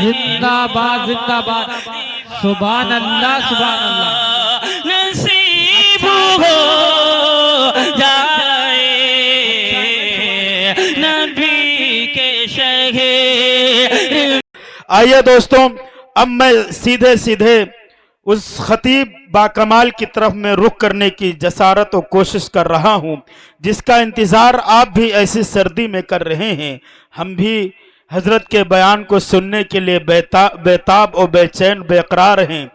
जिंदाबाद जिंदाबाद। सुभान अल्लाह सुभान अल्लाह। नसीब हो जाए नबी के शहर। आइए दोस्तों, अब मैं सीधे सीधे उस खतीब बाकमाल की तरफ में रुख करने की जसारत और कोशिश कर रहा हूं, जिसका इंतज़ार आप भी ऐसी सर्दी में कर रहे हैं। हम भी हजरत के बयान को सुनने के लिए बेताब और बेचैन बेकरार हैं।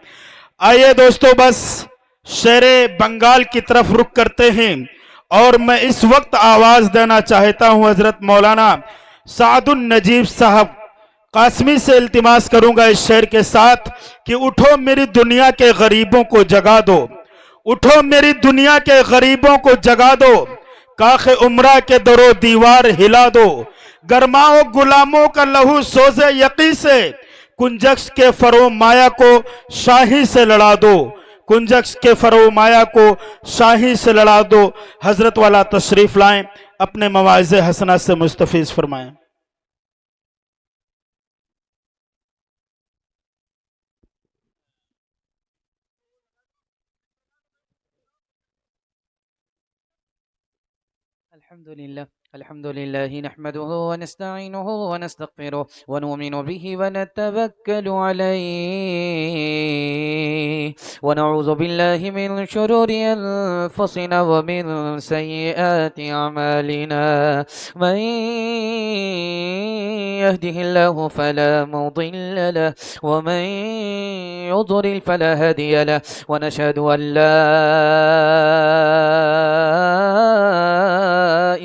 आइए दोस्तों, बस शेरे बंगाल की तरफ रुख करते हैं और मैं इस वक्त आवाज़ देना चाहता हूं हजरत मौलाना सादुन नजीब साहब कासमी से इल्तिमास करूंगा इस शेर के साथ कि उठो मेरी दुनिया के गरीबों को जगा दो, उठो मेरी दुनिया के गरीबों को जगा दो, काखे उमरा के दरो दीवार हिला दो, गरमाओ गुलामों का लहू सोजे यकी से, कुंजक्स के फरो माया को शाही से लड़ा दो, कुंजक्स के फरो माया को शाही से लड़ा दो। हजरत वाला तशरीफ लाएं, अपने मवाइज़े हसना से मुस्तफीज फरमाएं। अल्हम्दुलिल्लाह नहमदुहु व नस्तईनुहु व नस्तगफिरुहु व नुमिनु बिही व नतवक्कलु अलैहि व नऊज़ु बिल्लाहि मिन शुरूरि अनफुसिना व मिन सय्यिआति अमालिना। मन यहदिहिल्लाहु फला मुदिल्ल लहु व मन युद्लिल फला हादिय लहु व नशहदु अन ला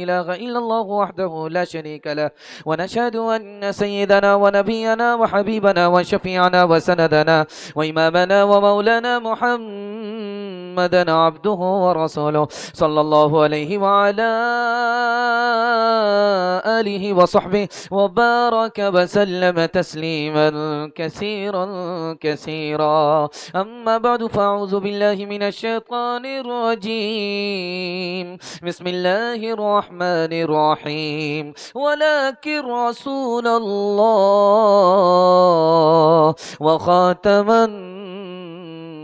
इलाहा इल्लल्लाह वहदहु ला शरीका लह व नशहदु अन्न सय्यदना व नबियना व हबीबना व शफीअना व सनदना व इमामना व मौलाना मुहम्मदन अब्दुहु व रसूलुहु सल्लल्लाहु अलैहि व अला आलिहि व सहबिहि व बारक व सल्लम तस्लीमन कसीरन कसीरा। अम्मा बअदु फअऊज़ु बिल्लाहि मिनश शैतानिर रजीम। बिस्मिल्लाहिर रहमानिर रहीम। वलाकिन रसूलल्लाह व खातमन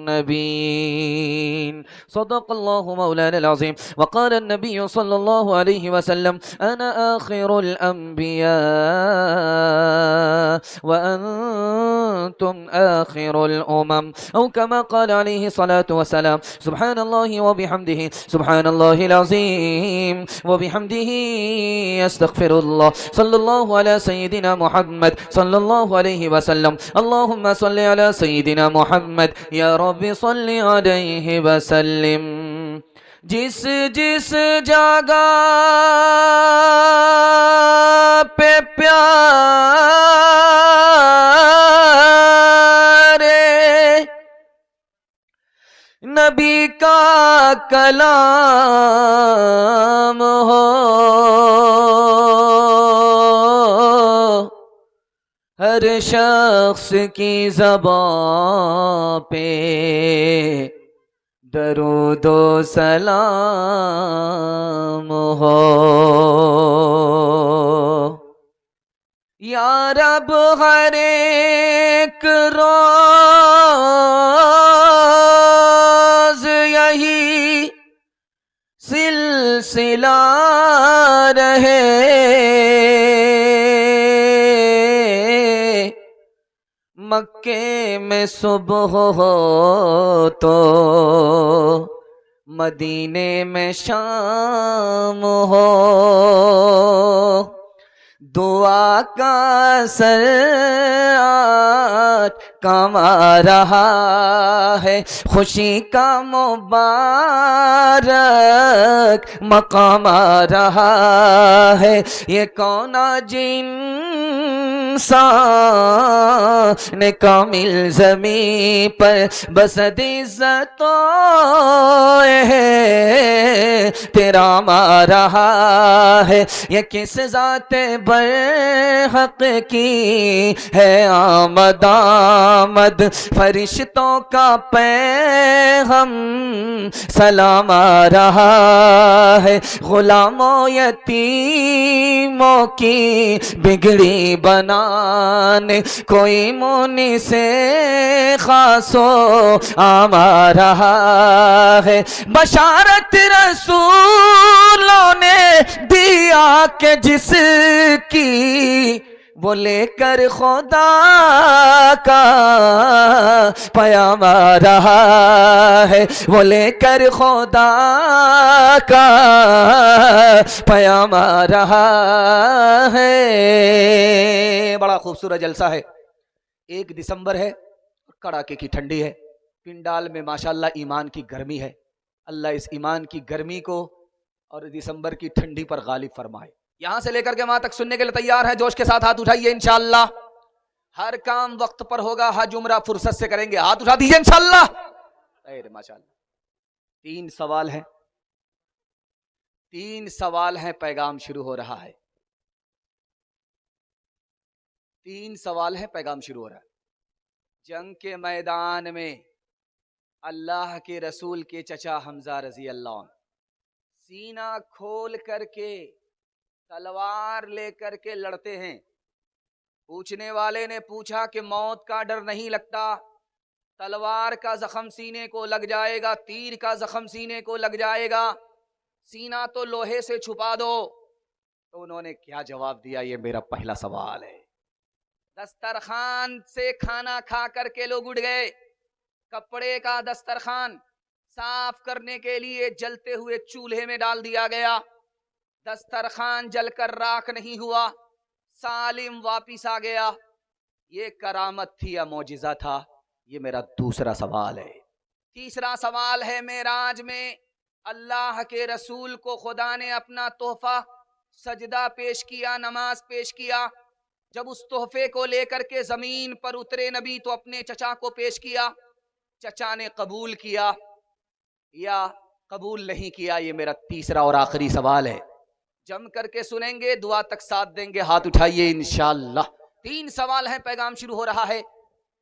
नबीन। सदक़ल्लाहु मौलाना अज़ीम। वक़ाल नबी सल्लल्लाहु अलैहि वसल्लम अना आखिरुल अंबिया व अंतुम आखिरुल उमम। औ कमा क़ाल अलैहि सलातु वस्सलाम। सुब्हानल्लाहि व बिहम्दिहि सुब्हानल्लाहिल अज़ीम व बिहम्दिहि अस्तग़फिरुल्लाह। सल्लल्लाहु अला सय्यिदिना मुहम्मद सल्लल्लाहु अलैहि वसल्लम। अल्लाहुम्मा सल्लि अला सय्यिदिना मुहम्मद या रब्बि सल्लि अलैहि वसल्लिम। जिस जिस जगह पे प्यारे नबी का कलाम हो, हर शख्स की ज़बां पे दरूदो सलाम हो। या रब हर एक रोज़ यही सिलसिला रहे, मक्के में सुबह हो तो मदीने में शाम हो। दुआ का सर आज कमा रहा है, खुशी का मुबारक मकाम आ रहा है। ये कौन जिन इंसान कामिल ज़मी पर बसद इज़्ज़तों है तेरा मा रहा है। ये किस ज़ाते बरहक़ की है आमद आमद, फरिश्तों का पैग़ाम सलाम आ रहा है। गुलामों यतीमों की बिगड़ी बना ईमान, कोई मुनि से खासो आमा रहा है। बशारत रसूलों ने दिया कि जिसकी वो लेकर खुदा का पयाम आ रहा है, वो लेकर खुदा का पयाम आ रहा है। बड़ा खूबसूरत जलसा है। 1 दिसंबर है, कड़ाके की ठंडी है। पिंडाल में माशाल्लाह ईमान की गर्मी है। अल्लाह इस ईमान की गर्मी को और दिसंबर की ठंडी पर गालिब फरमाए। यहां से लेकर के वहां तक सुनने के लिए तैयार है? जोश के साथ हाथ उठाइए इंशाअल्लाह। हर काम वक्त पर होगा, हज उम्रा फुर्सत से करेंगे। हाथ उठा दीजिए इंशाअल्लाह। माशाअल्लाह। 3 सवाल हैं, 3 सवाल हैं। पैगाम शुरू हो रहा है। 3 सवाल हैं, पैगाम शुरू हो रहा है। जंग के मैदान में अल्लाह के रसूल के चचा हमजा रजी अल्लाह सीना खोल करके तलवार लेकर के लड़ते हैं। पूछने वाले ने पूछा कि मौत का डर नहीं लगता? तलवार का जख्म सीने को लग जाएगा, तीर का जख्म सीने को लग जाएगा, सीना तो लोहे से छुपा दो। तो उन्होंने क्या जवाब दिया? ये मेरा पहला सवाल है। दस्तरखान से खाना खा करके लोग उठ गए। कपड़े का दस्तरखान साफ करने के लिए जलते हुए चूल्हे में डाल दिया गया। दस्तरखान जलकर राख नहीं हुआ, सालिम वापिस आ गया। ये करामत थी या मौजिज़ा था? ये मेरा दूसरा सवाल है। तीसरा सवाल है, मेराज में अल्लाह के रसूल को खुदा ने अपना तोहफा सजदा पेश किया, नमाज पेश किया। जब उस तोहफे को लेकर के जमीन पर उतरे नबी तो अपने चचा को पेश किया। चचा ने कबूल किया या कबूल नहीं किया? ये मेरा तीसरा और आखिरी सवाल है। जम करके सुनेंगे, दुआ तक साथ देंगे। हाथ उठाइए इंशाअल्लाह। 3 सवाल हैं, पैगाम शुरू हो रहा है।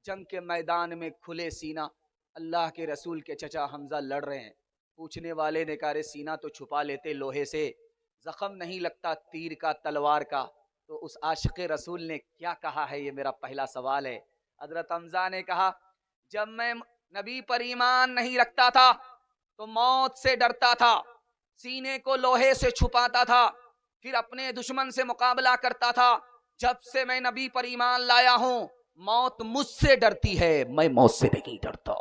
जंग के मैदान में खुले सीना अल्लाह के रसूल के चचा हमजा लड़ रहे हैं। पूछने वाले ने कहा, सीना तो छुपा लेते लोहे से, जख्म नहीं लगता तीर का, तलवार का। तो उस आशिक़ रसूल ने क्या कहा है? ये मेरा पहला सवाल है। हज़रत हमजा ने कहा, जब मैं नबी पर ईमान नहीं रखता था तो मौत से डरता था, सीने को लोहे से छुपाता था, फिर अपने दुश्मन से मुकाबला करता था। जब से मैं नबी पर ईमान लाया हूं, मौत मुझसे डरती है, मैं मौत से नहीं डरता।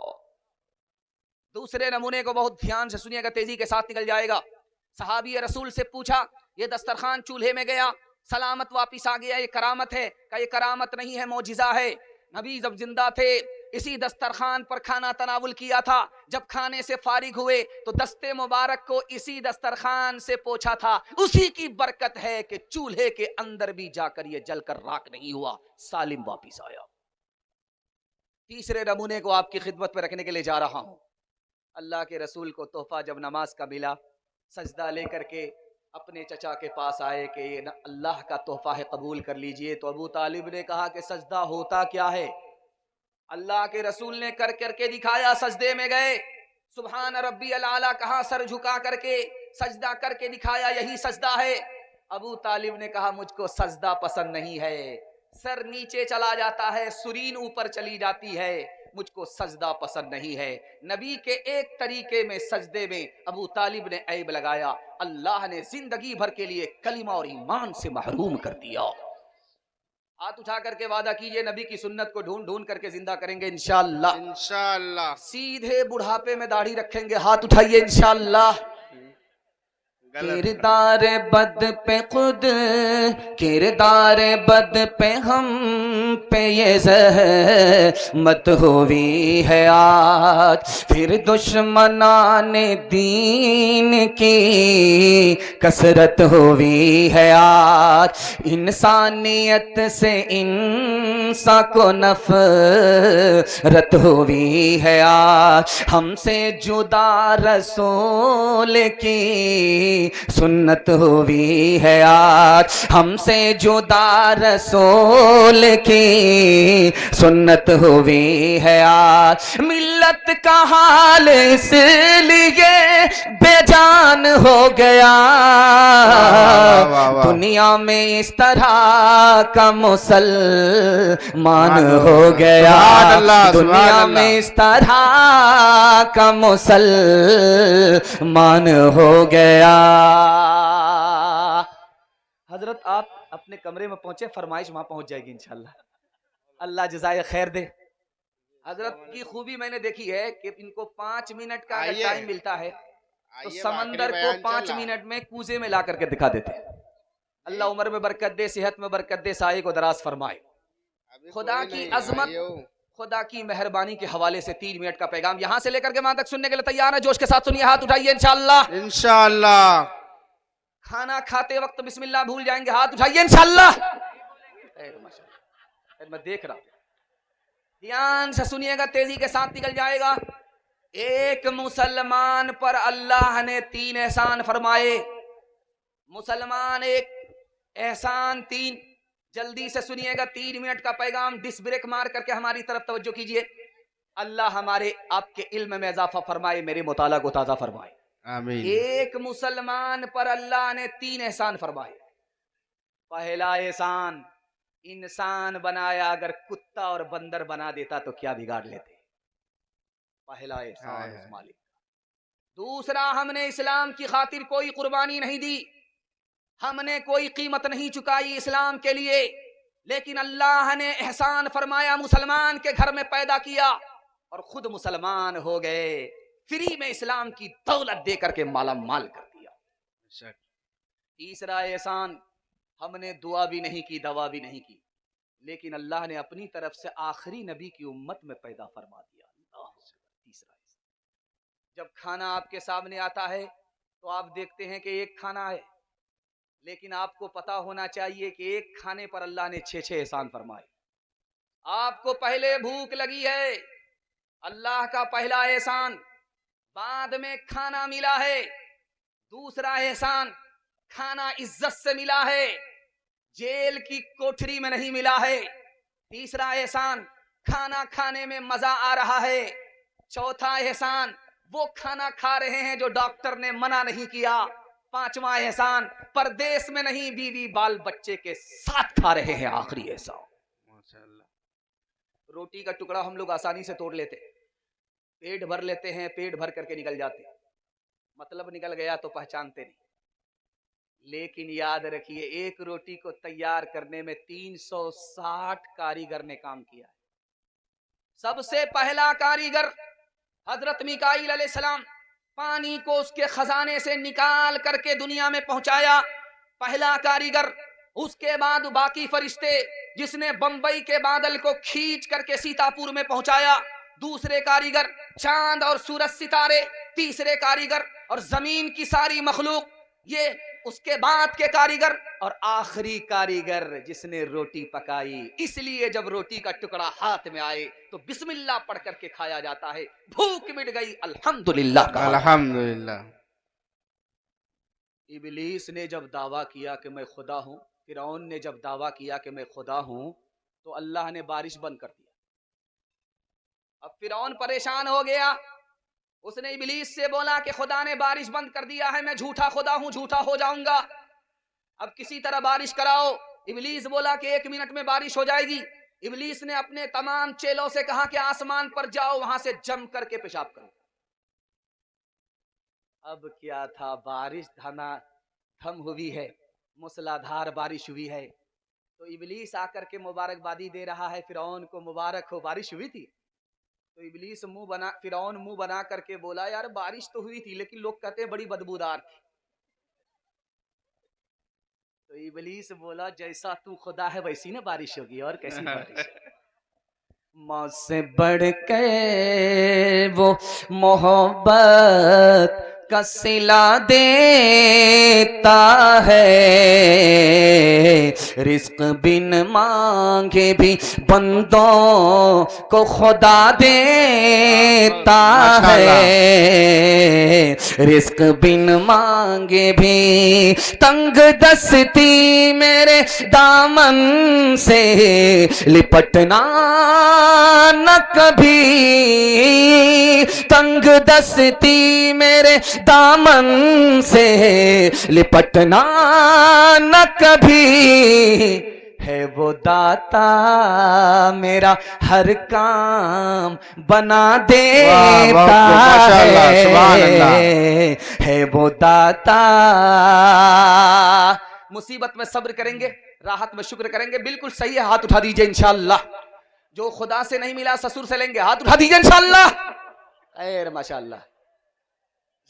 दूसरे नमूने को बहुत ध्यान से सुनिएगा, तेजी के साथ निकल जाएगा। सहाबी रसूल से पूछा, ये दस्तरखान चूल्हे में गया, सलामत वापिस आ गया, ये करामत है? का ये करामत नहीं है, मौजिज़ा है। नबी जब जिंदा थे इसी दस्तरखान पर खाना तनावुल किया था। जब खाने से फारिग हुए तो दस्ते मुबारक को इसी दस्तरखान से पोछा था। उसी की बरकत है कि चूल्हे के अंदर भी जाकर ये जलकर राख नहीं हुआ, सालिम वापिस आया। तीसरे नमूने को आपकी खिदमत में रखने के लिए जा रहा हूं। अल्लाह के रसूल को तोहफा जब नमाज का मिला, सजदा लेकर के अपने चचा के पास आए कि ये अल्लाह का तोहफा है, कबूल कर लीजिए। तो अबू तालिब ने कहा कि सजदा होता क्या है? अल्लाह के रसूल ने कर करके दिखाया, सजदे में गए, सुभान रब्बी अल-आला कहा, सर झुका करके सजदा करके दिखाया, यही सजदा है। अबू तालिब ने कहा, मुझको सजदा पसंद नहीं है, सर नीचे चला जाता है, सुरीन ऊपर चली जाती है, मुझको सजदा पसंद नहीं है। नबी के एक तरीके में सजदे में अबू तालिब ने ऐब लगाया। अल्लाह ने जिंदगी भर के लिए कलिमा और ईमान से महरूम कर दिया। हाथ उठा करके वादा कीजिए, नबी की सुन्नत को ढूंढ ढूंढ करके जिंदा करेंगे इंशाअल्लाह। इंशाअल्लाह। सीधे बुढ़ापे में दाढ़ी रखेंगे। हाथ उठाइए इंशाअल्लाह। किरदार बद पे खुद, किरदार बद पे हम पे ये ज़हमत हुई है आज। फिर दुश्मनाने दीन की कसरत हुई है आज। इंसानियत से इंसान को नफरत हुई है आज। हमसे जुदा रसूल की सुन्नत हुई है आज। हमसे जुदा रसूल की सुन्नत हुई है आज। मिल्लत का हाल इसलिए बेजान हो गया, दुनिया में इस तरह का मुसलमान हो गया, दुनिया में इस तरह का मुसलमान हो गया। हजरत आप अपने कमरे में पहुंचे, फरमाइश वहां पहुंच जाएगी इंशाल्लाह, अल्लाह जज़ाए खैर दे। हजरत की खूबी मैंने देखी है कि इनको 5 मिनट का अगर टाइम मिलता है तो समंदर को 5 मिनट में कूजे में ला करके दिखा देते हैं। अल्लाह उम्र में बरकत दे, सेहत में बरकत दे, साये को दराज फरमाए। खुदा की अजमत, खुदा की मेहरबानी के हवाले से 3 मिनट का पैगाम यहां से लेकर के वहां तक सुनने के लिए तैयार है? जोश के साथ सुनिए, हाथ उठाइए इंशाअल्लाह। इंशाअल्लाह। खाना खाते वक्त बिस्मिल्लाह भूल जाएंगे, हाथ उठाइए इंशाअल्लाह। मैं देख रहा हूं, ध्यान से सुनिएगा, तेजी के साथ निकल जाएगा। एक मुसलमान पर अल्लाह ने 3 एहसान फरमाए। मुसलमान एक, एहसान 3। जल्दी से सुनिएगा, 3 मिनट का पैगाम, डिस ब्रेक मार करके हमारी तरफ तवज्जो कीजिए। अल्लाह हमारे आपके इल्म में इजाफा फरमाए, मेरे मुताला को ताजा फरमाए, आमीन। एक मुसलमान पर अल्लाह ने 3 एहसान फरमाए। पहला एहसान, इंसान बनाया, अगर कुत्ता और बंदर बना देता तो क्या बिगाड़ लेते? पहला एहसान उस मालिक। दूसरा, हमने इस्लाम की खातिर कोई कुर्बानी नहीं दी, हमने कोई कीमत नहीं चुकाई इस्लाम के लिए, लेकिन अल्लाह ने एहसान फरमाया, मुसलमान के घर में पैदा किया और खुद मुसलमान हो गए, फ्री में इस्लाम की दौलत दे करके माला माल कर दिया। तीसरा एहसान, हमने दुआ भी नहीं की, दवा भी नहीं की, लेकिन अल्लाह ने अपनी तरफ से आखिरी नबी की उम्मत में पैदा फरमा दिया। तीसरा, जब खाना आपके सामने आता है तो आप देखते हैं कि एक खाना है, लेकिन आपको पता होना चाहिए कि एक खाने पर अल्लाह ने 6 एहसान फरमाए। आपको पहले भूख लगी है, अल्लाह का पहला एहसान, बाद में खाना मिला है। दूसरा एहसान, खाना इज्जत से मिला है, जेल की कोठरी में नहीं मिला है। तीसरा एहसान, खाना खाने में मजा आ रहा है। चौथा एहसान, वो खाना खा रहे हैं जो डॉक्टर ने मना नहीं किया। पांचवा एहसान, परदेश में नहीं, बीवी बाल बच्चे के साथ खा रहे हैं। आखिरी एहसान, माशाअल्लाह। रोटी का टुकड़ा हम लोग आसानी से तोड़ लेते, पेट भर लेते हैं, पेट भर करके निकल जाते, मतलब निकल गया तो पहचानते नहीं। लेकिन याद रखिए, एक रोटी को तैयार करने में 360 कारीगर ने काम किया है। सबसे पहला कारीगर हजरत मिकाईल अलैहिस्सलाम, पानी को उसके खजाने से निकाल करके दुनिया में पहुंचाया, पहला कारीगर। उसके बाद बाकी फरिश्ते, जिसने बंबई के बादल को खींच करके सीतापुर में पहुंचाया, दूसरे कारीगर। चांद और सूरज सितारे, तीसरे कारीगर। और जमीन की सारी मखलूक, ये उसके बाद के कारीगर। और आखिरी कारीगर जिसने रोटी पकाई। इसलिए जब रोटी का टुकड़ा हाथ में आए तो बिस्मिल्लाह पढ़ करके खाया जाता है। भूख मिट गई, अल्हम्दुलिल्लाह, अल्हम्दुलिल्लाह। इबलीस ने जब दावा किया कि मैं खुदा हूं, फिरौन ने जब दावा किया कि मैं खुदा हूं, तो अल्लाह ने बारिश बंद कर दिया। अब फिरौन परेशान हो गया, उसने इबलीस से बोला कि खुदा ने बारिश बंद कर दिया है, मैं झूठा खुदा हूं, झूठा हो जाऊंगा, अब किसी तरह बारिश कराओ। इबलीस बोला कि 1 मिनट में बारिश हो जाएगी। इबलीस ने अपने तमाम चेलों से कहा कि आसमान पर जाओ, वहां से जम करके पेशाब करो। अब क्या था, बारिश थम हुई है, मूसलाधार बारिश हुई है। तो इबलीस आकर के मुबारकबादी दे रहा है फिरौन को, मुबारक हो, बारिश हुई थी। तो इबलीस फिरौन मुंह बना करके बोला, यार बारिश तो हुई थी, लेकिन लोग कहते हैं बड़ी बदबूदार थी। तो इबलीस बोला, जैसा तू खुदा है वैसी ना बारिश होगी, और कैसी बारिश। मौत से बढ़ के वो मोहब्बत का सिला देता है, रिस्क बिन मांगे भी बंदों को खुदा देता होता है, रिस्क बिन मांगे भी तंग दस्ती मेरे दामन से लिपटना न कभी, तंग दस्ती मेरे दामन से लिपटना न कभी, है वो दाता मेरा हर काम बना देता है वो दाता। मुसीबत में सब्र करेंगे, राहत में शुक्र करेंगे, बिल्कुल सही है, हाथ उठा दीजिए इंशाअल्लाह। जो खुदा से नहीं मिला ससुर से लेंगे, हाथ उठा दीजिए इंशाअल्लाह। खैर माशाअल्लाह,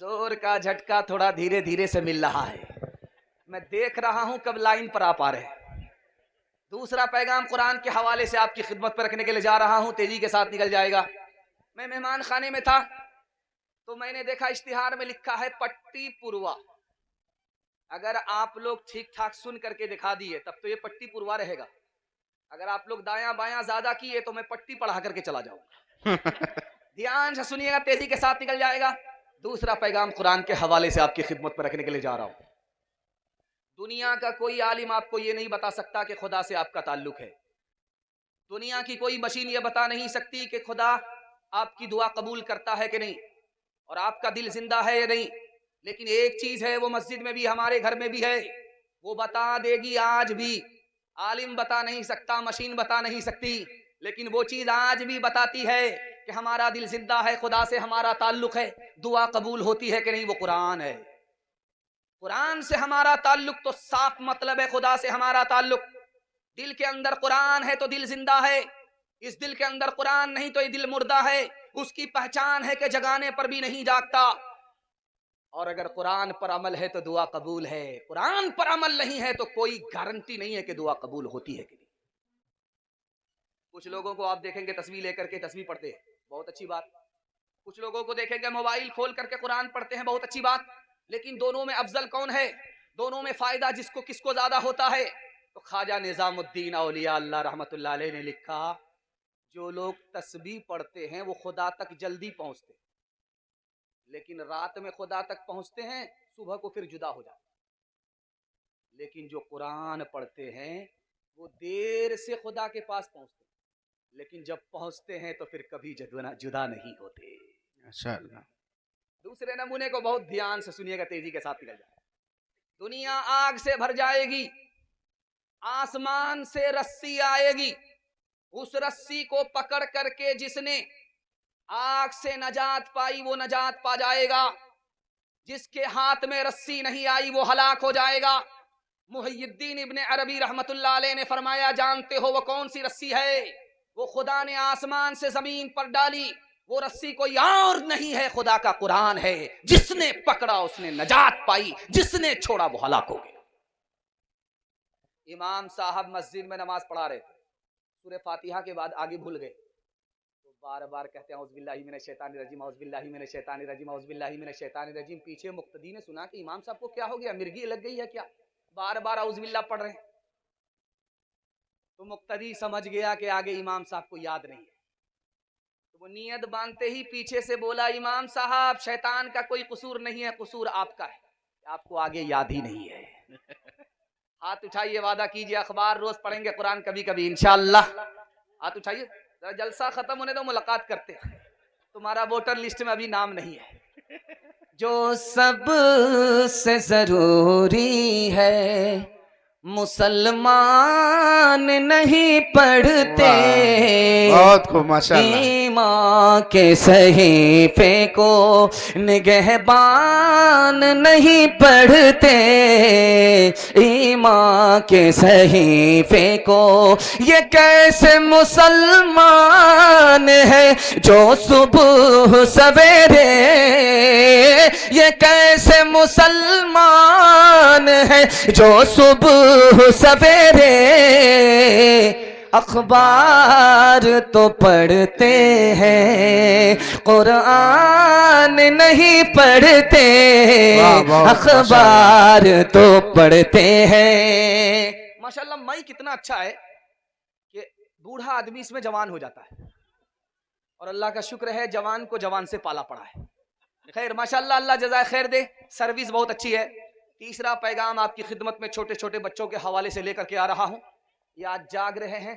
जोर का झटका थोड़ा धीरे धीरे से मिल रहा है। मैं देख रहा हूं कब लाइन पर आप आ रहे हैं। दूसरा पैगाम कुरान के हवाले से आपकी खिदमत पर रखने के लिए जा रहा हूं, तेजी के साथ निकल जाएगा। मैं मेहमान खाने में था तो मैंने देखा इश्तिहार में लिखा है पट्टी पुरवा। अगर आप लोग ठीक ठाक सुन करके दिखा दिए तब तो ये पट्टी पुरवा रहेगा। अगर आप लोग दायां बायां ज्यादा किए तो मैं पट्टी पढ़ा करके चला जाऊंगा। ध्यान से सुनिएगा, तेजी के साथ निकल जाएगा। दूसरा पैगाम कुरान के हवाले से आपकी खिदमत पर रखने के लिए जा रहा हूं। दुनिया का कोई आलिम आपको ये नहीं बता सकता कि खुदा से आपका ताल्लुक है। दुनिया की कोई मशीन ये बता नहीं सकती कि खुदा आपकी दुआ कबूल करता है कि नहीं और आपका दिल जिंदा है या नहीं। लेकिन एक चीज है, वो मस्जिद में भी हमारे घर में भी है, वो बता देगी आज भी। आलिम बता नहीं सकता, मशीन बता नहीं सकती, लेकिन वो चीज आज भी बताती है कि हमारा दिल जिंदा है, खुदा से हमारा ताल्लुक है, दुआ कबूल होती है कि नहीं, वो कुरान है। कुरान से हमारा ताल्लुक तो साफ मतलब है, खुदा से हमारा ताल्लुक। दिल के अंदर कुरान है तो दिल जिंदा है, इस दिल के अंदर कुरान नहीं तो ये दिल मुर्दा है। उसकी पहचान है कि जगाने पर भी नहीं जागता। और अगर कुरान पर अमल है तो दुआ कबूल है, कुरान पर अमल नहीं है तो कोई गारंटी नहीं है कि दुआ कबूल होती है कि नहीं। कुछ लोगों को आप देखेंगे तस्वीर लेकर के तस्वीर पढ़ते हैं, बहुत अच्छी बात। कुछ लोगों को देखेंगे मोबाइल खोल करके कुरान पढ़ते हैं, बहुत अच्छी बात। लेकिन दोनों में अफजल कौन है, दोनों में फायदा जिसको किसको ज्यादा होता है? तो ख्वाजा निजामुद्दीन औलिया अल्लाह रहमतुल्लाह अलैह ने लिखा, जो लोग तस्बीह पढ़ते हैं वो खुदा तक जल्दी पहुंचते हैं, लेकिन रात में खुदा तक पहुंचते हैं, सुबह को फिर जुदा हो जाते हैं। लेकिन जो कुरान पढ़ते हैं वो देर से खुदा के पास पहुंचते हैं, लेकिन जब पहुंचते हैं तो फिर कभी जुदा नहीं होते। माशाअल्लाह। दूसरे नमूने को बहुत ध्यान से सुनिएगा, तेजी के साथ निकल जाए। दुनिया आग से भर जाएगी, आसमान से रस्सी आएगी, उस रस्सी को पकड़ करके जिसने आग से नजात पाई वो नजात पा जाएगा, जिसके हाथ में रस्सी नहीं आई वो हलाक हो जाएगा। मुहय्यिद्दीन इब्ने अरबी रहमतुल्लाह अलैह ने फरमाया, जानते हो वो कौन सी रस्सी है? वो खुदा ने आसमान से जमीन पर डाली, वो रस्सी कोई और नहीं है, खुदा का कुरान है। जिसने पकड़ा उसने नजात पाई, जिसने छोड़ा वो हलाक हो गया। इमाम साहब मस्जिद में नमाज पढ़ा रहे थे, सूरह फातिहा के बाद आगे भूल गए, तो बार बार कहते हैं औज़ुबिल्लाहि मिनश शैतानिर रजीम, औज़ुबिल्लाहि मिनश शैतानिर रजीम, औज़ुबिल्लाहि मिनश शैतानिर रजीम। पीछे मुक्तदी ने सुना कि इमाम साहब को क्या हो गया, मिर्गी लग गई है क्या, बार बार औज़ुबिल्लाह पढ़ रहे हैं। तो मुक्तदी समझ गया कि आगे इमाम साहब को याद नहीं है, तो वो नियत बांधते ही पीछे से बोला, इमाम साहब शैतान का कोई कसूर नहीं है, कसूर आपका है, आपको आगे याद ही नहीं है। हाथ उठाइए, वादा कीजिए अखबार रोज पढ़ेंगे, कुरान कभी कभी इंशाअल्लाह। हाथ उठाइए, जरा जलसा खत्म होने दो, मुलाकात करते हैं। तुम्हारा वोटर लिस्ट में अभी नाम नहीं है। जो सबसे जरूरी है मुसलमान नहीं पढ़ते, बहुत खूब माशाअल्लाह। ईमान के सहीफे को निगहबान नहीं पढ़ते, ईमान के सहीफे को ये कैसे मुसलमान है जो सुबह सवेरे, ये कैसे मुसलमान है जो सुबह सवेरे अखबार तो पढ़ते हैं, कुरान नहीं पढ़ते, अखबार तो पढ़ते हैं। माशाल्लाह, माई कितना अच्छा है कि बूढ़ा आदमी इसमें जवान हो जाता है। और अल्लाह का शुक्र है जवान को जवान से पाला पड़ा है। खैर माशाल्लाह, अल्लाह जज़ाए खैर दे, सर्विस बहुत अच्छी है। तीसरा पैगाम आपकी खिदमत में छोटे छोटे बच्चों के हवाले से लेकर के आ रहा हूँ। ये आज जाग रहे हैं,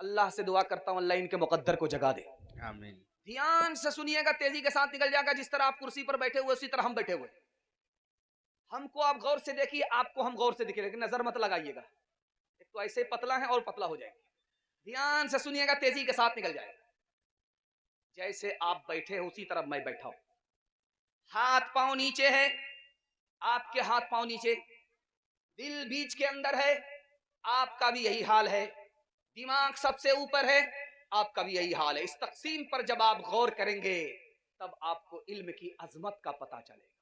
अल्लाह से दुआ करता हूँ अल्लाह इनके मुकद्दर को जगा दे। आमीन। ध्यान से सुनिएगा, तेजी के साथ निकल जाएगा। जिस तरह आप कुर्सी पर बैठे हुए उसी तरह हम बैठे हुए। हमको आप गौर से देखिए, आपको हम गौर से दिखे, लेकिन नजर मत लगाइएगा। एक तो ऐसे पतला है और पतला हो जाएगा। ध्यान से सुनिएगा, तेजी के साथ निकल जाएगा। जैसे आप बैठे हैं उसी तरह मैं बैठा हूं। हाथ पांव नीचे है, आपके हाथ पांव नीचे, दिल बीच के अंदर है, आपका भी यही हाल है। दिमाग सबसे ऊपर है, आपका भी यही हाल है। इस तकसीम पर जब आप गौर करेंगे तब आपको इल्म की अजमत का पता चलेगा।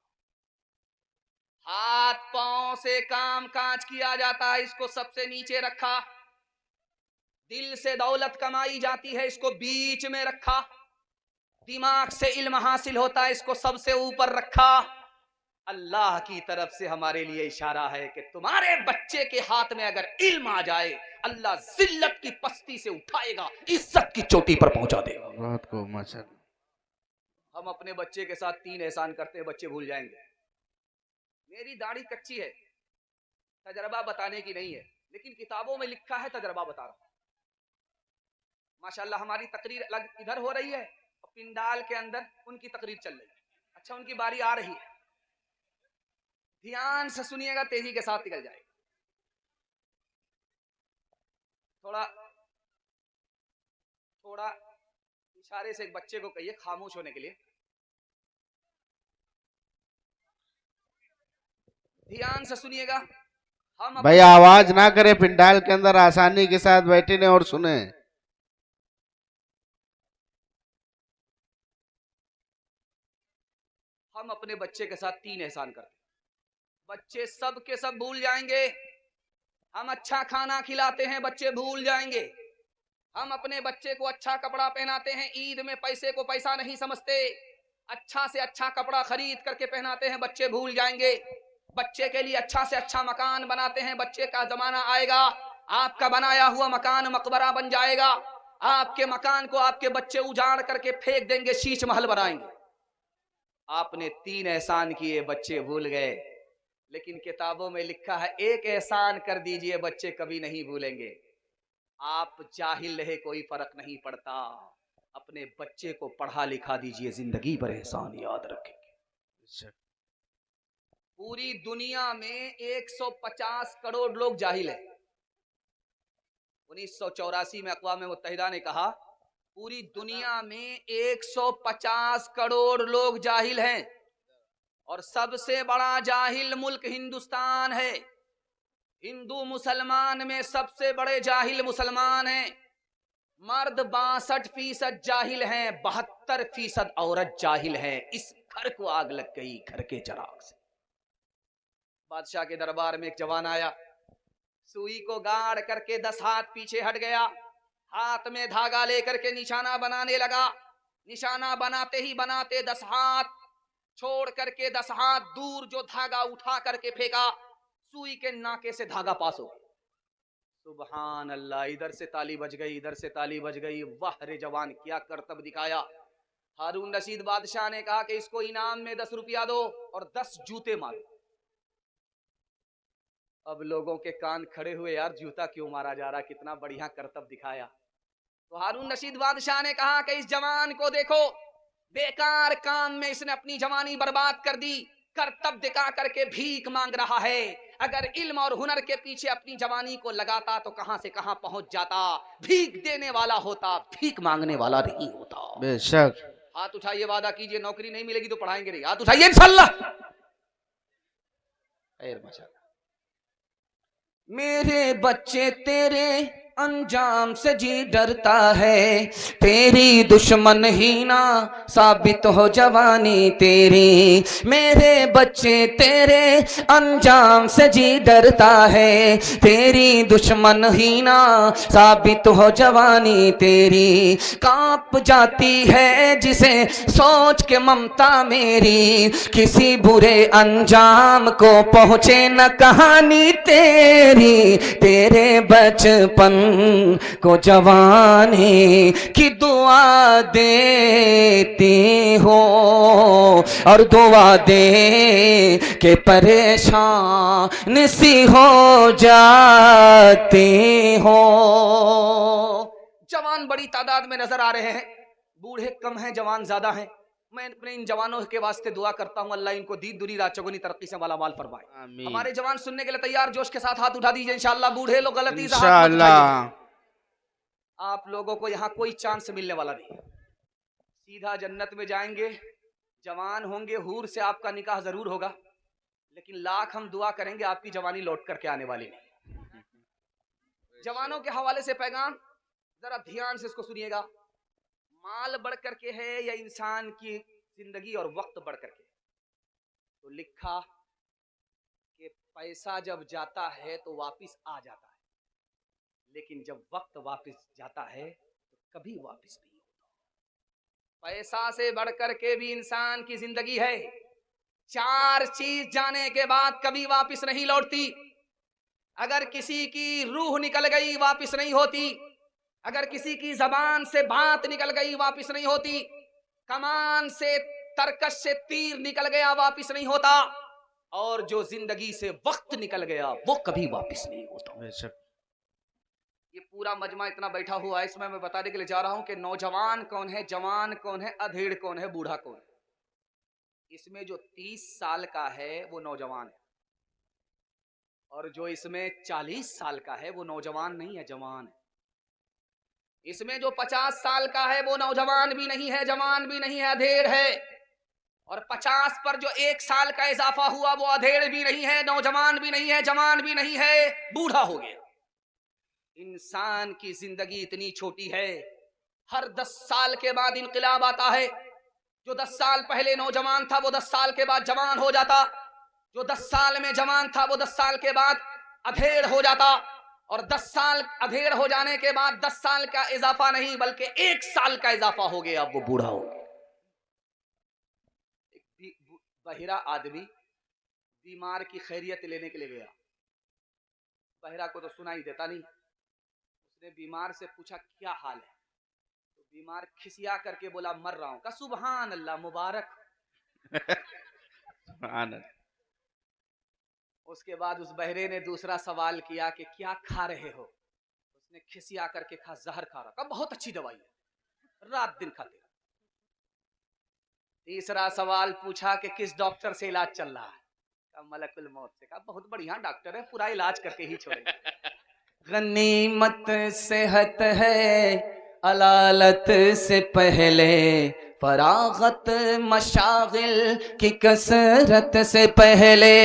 हाथ पांव से काम काज किया जाता है, इसको सबसे नीचे रखा। दिल से दौलत कमाई जाती है, इसको बीच में रखा। दिमाग से इल्म हासिल होता है, इसको सबसे ऊपर रखा। अल्लाह की तरफ से हमारे लिए इशारा है कि तुम्हारे बच्चे के हाथ में अगर इल्म आ जाए, अल्लाह जिल्लत की पस्ती से उठाएगा, इज्जत की चोटी पर पहुंचा देगा। बहुत को माशाअल्लाह। हम अपने बच्चे के साथ 3 एहसान करते हैं, बच्चे भूल जाएंगे। मेरी दाढ़ी कच्ची है, तजर्बा बताने की नहीं है, लेकिन किताबों में लिखा है, तजर्बा बता रहा हूं। माशाअल्लाह हमारी तकरीर अलग इधर हो रही है और पिंडाल के अंदर उनकी तकरीर चल रही है। अच्छा, उनकी बारी आ रही है। ध्यान से सुनिएगा, तेजी के साथ निकल जाएगा। थोड़ा इशारे से एक बच्चे को कहिए खामोश होने के लिए। ध्यान से सुनिएगा। हम भाई आवाज ना करे, पिंडाल के अंदर आसानी के साथ बैठे ने और सुने। हम अपने बच्चे के साथ 3 एहसान करते हैं, बच्चे सब के सब भूल जाएंगे। हम अच्छा खाना खिलाते हैं, बच्चे भूल जाएंगे। हम अपने बच्चे को अच्छा कपड़ा पहनाते हैं, ईद में पैसे को पैसा नहीं समझते, अच्छा से अच्छा कपड़ा खरीद करके पहनाते हैं, बच्चे भूल जाएंगे। बच्चे के लिए अच्छा से अच्छा मकान बनाते हैं, बच्चे का जमाना आएगा आपका बनाया हुआ मकान मकबरा बन जाएगा। आपके मकान को आपके बच्चे उजाड़ करके फेंक देंगे, शीश महल बनाएंगे। आपने 3 एहसान किए, बच्चे भूल गए। लेकिन किताबों में लिखा है, एक एहसान कर दीजिए, बच्चे कभी नहीं भूलेंगे। आप जाहिल रहे, कोई फर्क नहीं पड़ता। अपने बच्चे को पढ़ा लिखा दीजिए, जिंदगी भर एहसान याद रखेंगे। पूरी दुनिया में 150 करोड़ लोग जाहिल हैं। 1984 में अक़वाम मुत्तहिदा ने कहा पूरी दुनिया में 150 करोड़ लोग जाहिल हैं और सबसे बड़ा जाहिल मुल्क हिंदुस्तान है। हिंदू मुसलमान में सबसे बड़े जाहिल मुसलमान हैं। मर्द 62% जाहिल हैं, 72% औरत जाहिल हैं। इस घर को आग लग गई, घर के चिराग से। बादशाह के दरबार में एक जवान आया, सुई को गाड़ करके 10 हाथ पीछे हट गया, हाथ में धागा लेकर के निशाना बनाने लगा। निशाना बनाते ही बनाते 10 हाथ छोड़ करके 10 हाथ दूर जो धागा उठा करके फेंका, सुई के नाके से धागा पास हो गया। सुभान अल्लाह, इधर से ताली बज गई, इधर से ताली बज गई। वाह रे जवान, क्या करतब दिखाया। हारून रशीद बादशाह ने कहा कि इसको इनाम में 10 रुपया दो और 10 जूते मारो। अब लोगों के कान खड़े हुए, यार जूता क्यों मारा जा रहा, कितना बढ़िया करतब दिखाया। तो हारून रशीद बादशाह ने कहा कि इस जवान को देखो, बेकार काम में इसने अपनी जवानी बर्बाद कर दी, करतब दिखा करके भीख मांग रहा है। अगर इल्म और हुनर के पीछे अपनी जवानी को लगाता तो कहां से कहां पहुंच जाता। भीख देने वाला होता, भीख मांगने वाला नहीं होता। बेशक। हाथ उठाइए, वादा कीजिए, नौकरी नहीं मिलेगी तो पढ़ाएंगे नहीं। हाथ उठाइए इंशाअल्लाह। मेरे बच्चे तेरे अंजाम से जी डरता है, तेरी दुश्मन ही ना साबित हो जवानी तेरी। मेरे बच्चे तेरे अंजाम से जी डरता है, तेरी दुश्मन ही ना साबित हो जवानी तेरी। कांप जाती है जिसे सोच के ममता मेरी, किसी बुरे अंजाम को पहुंचे न कहानी तेरी। तेरे बचपन को जवानी की दुआ देती हो, और दुआ दे के परेशान सी हो जाती हो। जवान बड़ी तादाद में नजर आ रहे हैं, बूढ़े कम हैं, जवान ज्यादा हैं। मैं अपने इन जवानों के वास्ते दुआ करता हूं, अल्लाह इनको दीन दुनी रात चौगुनी तरक्की से माला माल फरमाए। आमीन। हमारे जवान सुनने के लिए तैयार, जोश के साथ हाथ उठा दीजिए इंशाअल्लाह। बूढ़े लोग गलती से हाथ मत इंशाअल्लाह। उठाइए। आप लोगों को यहाँ कोई चांस मिलने वाला नहीं, सीधा जन्नत में जाएंगे। जवान होंगे, हूर से आपका निकाह जरूर होगा, लेकिन लाख हम दुआ करेंगे आपकी जवानी लौट करके आने वाली नहीं। जवानों के हवाले से पैगाम जरा ध्यान से इसको सुनिएगा। माल बढ़ करके है या इंसान की जिंदगी और वक्त बढ़ करके? तो लिखा कि पैसा जब जाता है तो वापिस आ जाता है, लेकिन जब वक्त वापिस जाता है तो कभी वापिस नहीं होता। पैसा से बढ़ करके भी इंसान की जिंदगी है। 4 चीज जाने के बाद कभी वापिस नहीं लौटती। अगर किसी की रूह निकल गई वापिस नहीं होती, अगर किसी की जबान से बात निकल गई वापिस नहीं होती, कमान से तरकश से तीर निकल गया वापिस नहीं होता, और जो जिंदगी से वक्त निकल गया वो कभी वापिस नहीं होता। बेशक। ये पूरा मजमा इतना बैठा हुआ है, इसमें मैं बताने के लिए जा रहा हूं कि नौजवान कौन है, जवान कौन है, अधेड़ कौन है, बूढ़ा कौन है। इसमें जो 30 साल का है वो नौजवान है, और जो इसमें 40 साल का है वो नौजवान नहीं है, जवान है। इसमें जो 50 साल का है वो नौजवान भी नहीं है, जवान भी नहीं है, अधेड़ है। और 50 पर जो 1 साल का इजाफा हुआ वो अधेड़ भी नहीं है, नौजवान भी नहीं है, जवान भी नहीं है, बूढ़ा हो गया। इंसान की जिंदगी इतनी छोटी है, हर 10 साल के बाद इनकलाब आता है। जो 10 साल पहले नौजवान था वो 10 साल के बाद जवान हो जाता, जो 10 साल में जवान था वो 10 साल के बाद अधेड़ हो जाता, और 10 साल अधेड़ हो जाने के बाद 10 साल का इजाफा नहीं बल्कि 1 साल का इजाफा हो गया, अब वो बूढ़ा हो गया। एक बहिरा आदमी बीमार की खैरियत लेने के लिए गया। बहिरा को तो सुनाई देता नहीं। उसने बीमार से पूछा क्या हाल है, तो बीमार खिसिया करके बोला मर रहा हूं। कहा सुभान अल्लाह, मुबारक। सुभान अल्लाह। उसके बाद उस बहरे ने दूसरा सवाल किया कि क्या खा रहे हो? उसने खिसिया करके कहा जहर खा रहा। कहा बहुत अच्छी दवाई है, रात दिन खाते रहो। तीसरा सवाल पूछा कि किस डॉक्टर से इलाज चल रहा है? कहा मलकुल मौत से। कहा बहुत बढ़िया डॉक्टर है, पूरा इलाज करके ही छोड़ेगा। गनीमत सेहत है, अलालत से पहले फरागत, मशागिल की कसरत से पहले।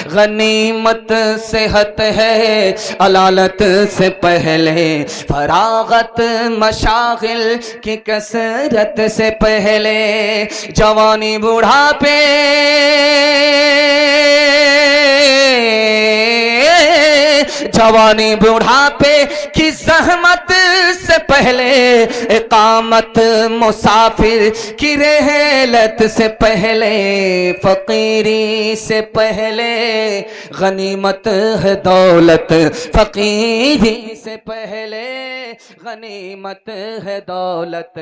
गनीमत सेहत है, अलालत से पहले फरागत, मशागिल की कसरत से पहले। जवानी बुढ़ापे जवानी बुढ़ापे की जहमत से पहले, इकामत मुसाफिर की रहलत से पहले, फकीरी से पहले गनीमत है दौलत, फकीरी से पहले गनीमत है दौलत।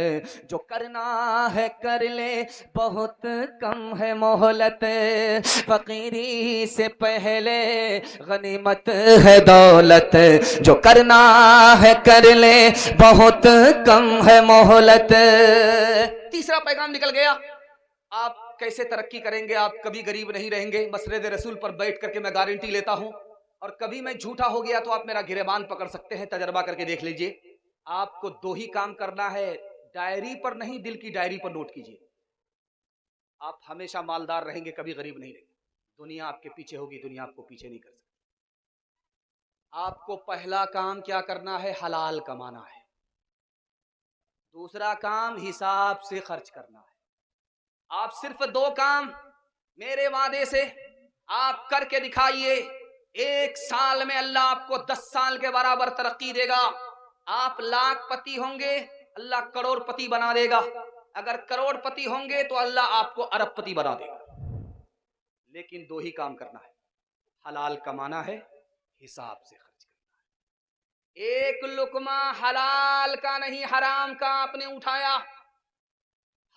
जो करना है कर ले, बहुत कम है मोहलत, फकीरी से पहले गनीमत है दौलत। जो करना है कर ले, बहुत कम है मोहलत। तीसरा पैगाम निकल गया। आप कैसे तरक्की करेंगे? आप कभी गरीब नहीं रहेंगे। मसरद रसूल पर बैठ करके मैं गारंटी लेता हूं, और कभी मैं झूठा हो गया तो आप मेरा गिरेबान पकड़ सकते हैं, तजर्बा करके देख लीजिए। आपको 2 ही काम करना है, डायरी पर नहीं दिल की डायरी पर नोट कीजिए। आप हमेशा मालदार रहेंगे, कभी गरीब नहीं रहेंगे। दुनिया आपके पीछे होगी, दुनिया आपको पीछे नहीं कर सकती। आपको पहला काम क्या करना है? हलाल कमाना है। दूसरा काम हिसाब से खर्च करना है। आप सिर्फ 2 काम मेरे वादे से आप करके दिखाइए, 1 साल में अल्लाह आपको 10 साल के बराबर तरक्की देगा। आप लाखपति होंगे, अल्लाह करोड़पति बना देगा। अगर करोड़पति होंगे तो अल्लाह आपको अरबपति बना देगा। लेकिन 2 ही काम करना है, हलाल कमाना है, हिसाब से खर्च करना है। एक लुकमा हलाल का नहीं हराम का आपने उठाया,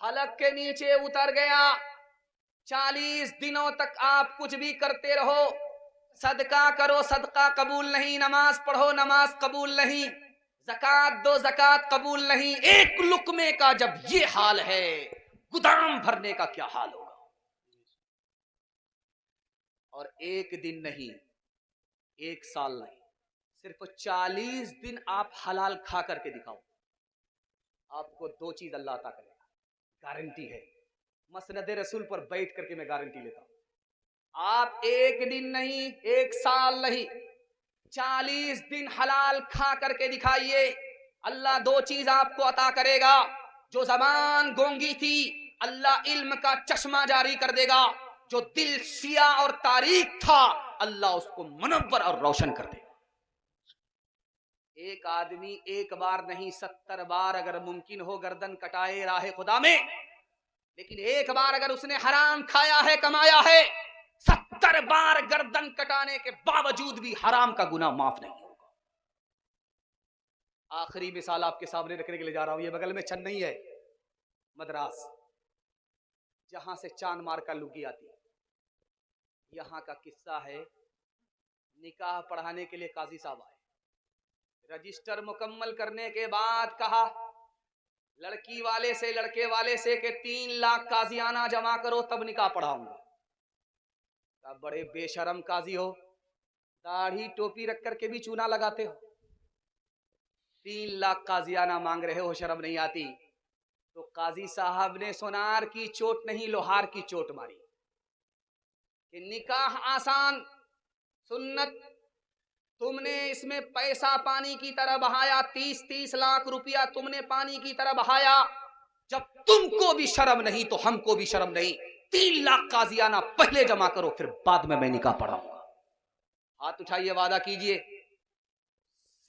हलक के नीचे उतर गया। 40 दिनों तक आप कुछ भी करते रहो, सदका करो सदका कबूल नहीं, नमाज पढ़ो नमाज कबूल नहीं, ज़कात दो ज़कात कबूल नहीं। एक लुकमे का जब ये हाल है, गुदाम भरने का क्या हाल होगा। और एक दिन नहीं, एक साल नहीं, सिर्फ 40 दिन आप हलाल खा करके दिखाओ, आपको 2 चीज अल्लाह अता करेगा, गारंटी है। मसनद रसूल पर बैठ करके मैं गारंटी लेता हूं। आप एक दिन नहीं, एक साल नहीं, 40 दिन हलाल खा करके दिखाइए, अल्लाह 2 चीज आपको अता करेगा। जो जबान गोंगी थी, अल्लाह इल्म का चश्मा जारी कर देगा। जो दिल सिया और तारीक था, अल्लाह उसको मुनव्वर और रोशन कर देगा। एक आदमी एक बार नहीं 70 बार अगर मुमकिन हो गर्दन कटाए राह खुदा में, लेकिन एक बार अगर उसने हराम खाया है, कमाया है, 70 बार गर्दन कटाने के बावजूद भी हराम का गुनाह माफ नहीं होगा। आखिरी मिसाल आपके सामने रखने के लिए जा रहा हूं। ये बगल में चेन्नई है, मद्रास, जहां से चांद मार का लुगी आती है। यहां का किस्सा है, निकाह पढ़ाने के लिए काजी साहब आए, रजिस्टर मुकम्मल करने के बाद कहा लड़की वाले से लड़के वाले से कि 3 लाख काजियाना जमा करो तब निकाह पढ़ाऊंगा। तब बड़े बेशरम काजी हो, दाढ़ी टोपी रख करके भी चूना लगाते हो, 3 लाख काजियाना मांग रहे हो, शर्म नहीं आती। तो काजी साहब ने सोनार की चोट नहीं लोहार की चोट मारी कि निकाह आसान, सुन्नत, तुमने इसमें पैसा पानी की तरह बहाया, 30-30 लाख रुपया तुमने पानी की तरह बहाया। जब तुमको भी शर्म नहीं तो हमको भी शर्म नहीं। 3 लाख काजियाना पहले जमा करो, फिर बाद में मैं निकाह पढ़ाऊंगा। हाथ उठाइए, वादा कीजिए,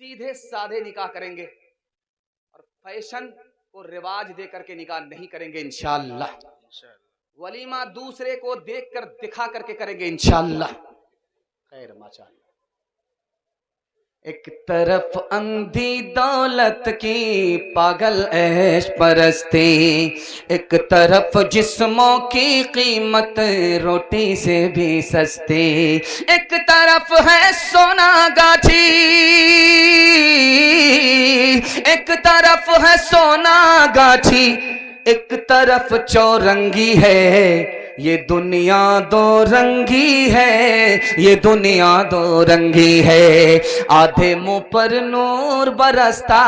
सीधे साधे निकाह करेंगे और फैशन को रिवाज दे करके निकाह नहीं करेंगे इंशाअल्लाह। वलीमा दूसरे को देखकर दिखा करके करेंगे इंशाअल्लाह। खैर माशाअल्लाह। एक तरफ अंधी दौलत की पागल ऐश परस्ती, एक तरफ जिस्मों की कीमत रोटी से भी सस्ती, एक तरफ है सोना गाछी, एक तरफ है सोना गाछी, एक तरफ चौरंगी है। ये दुनिया 2 रंगी है, ये दुनिया 2 रंगी है। आधे मुंह पर नूर बरसता,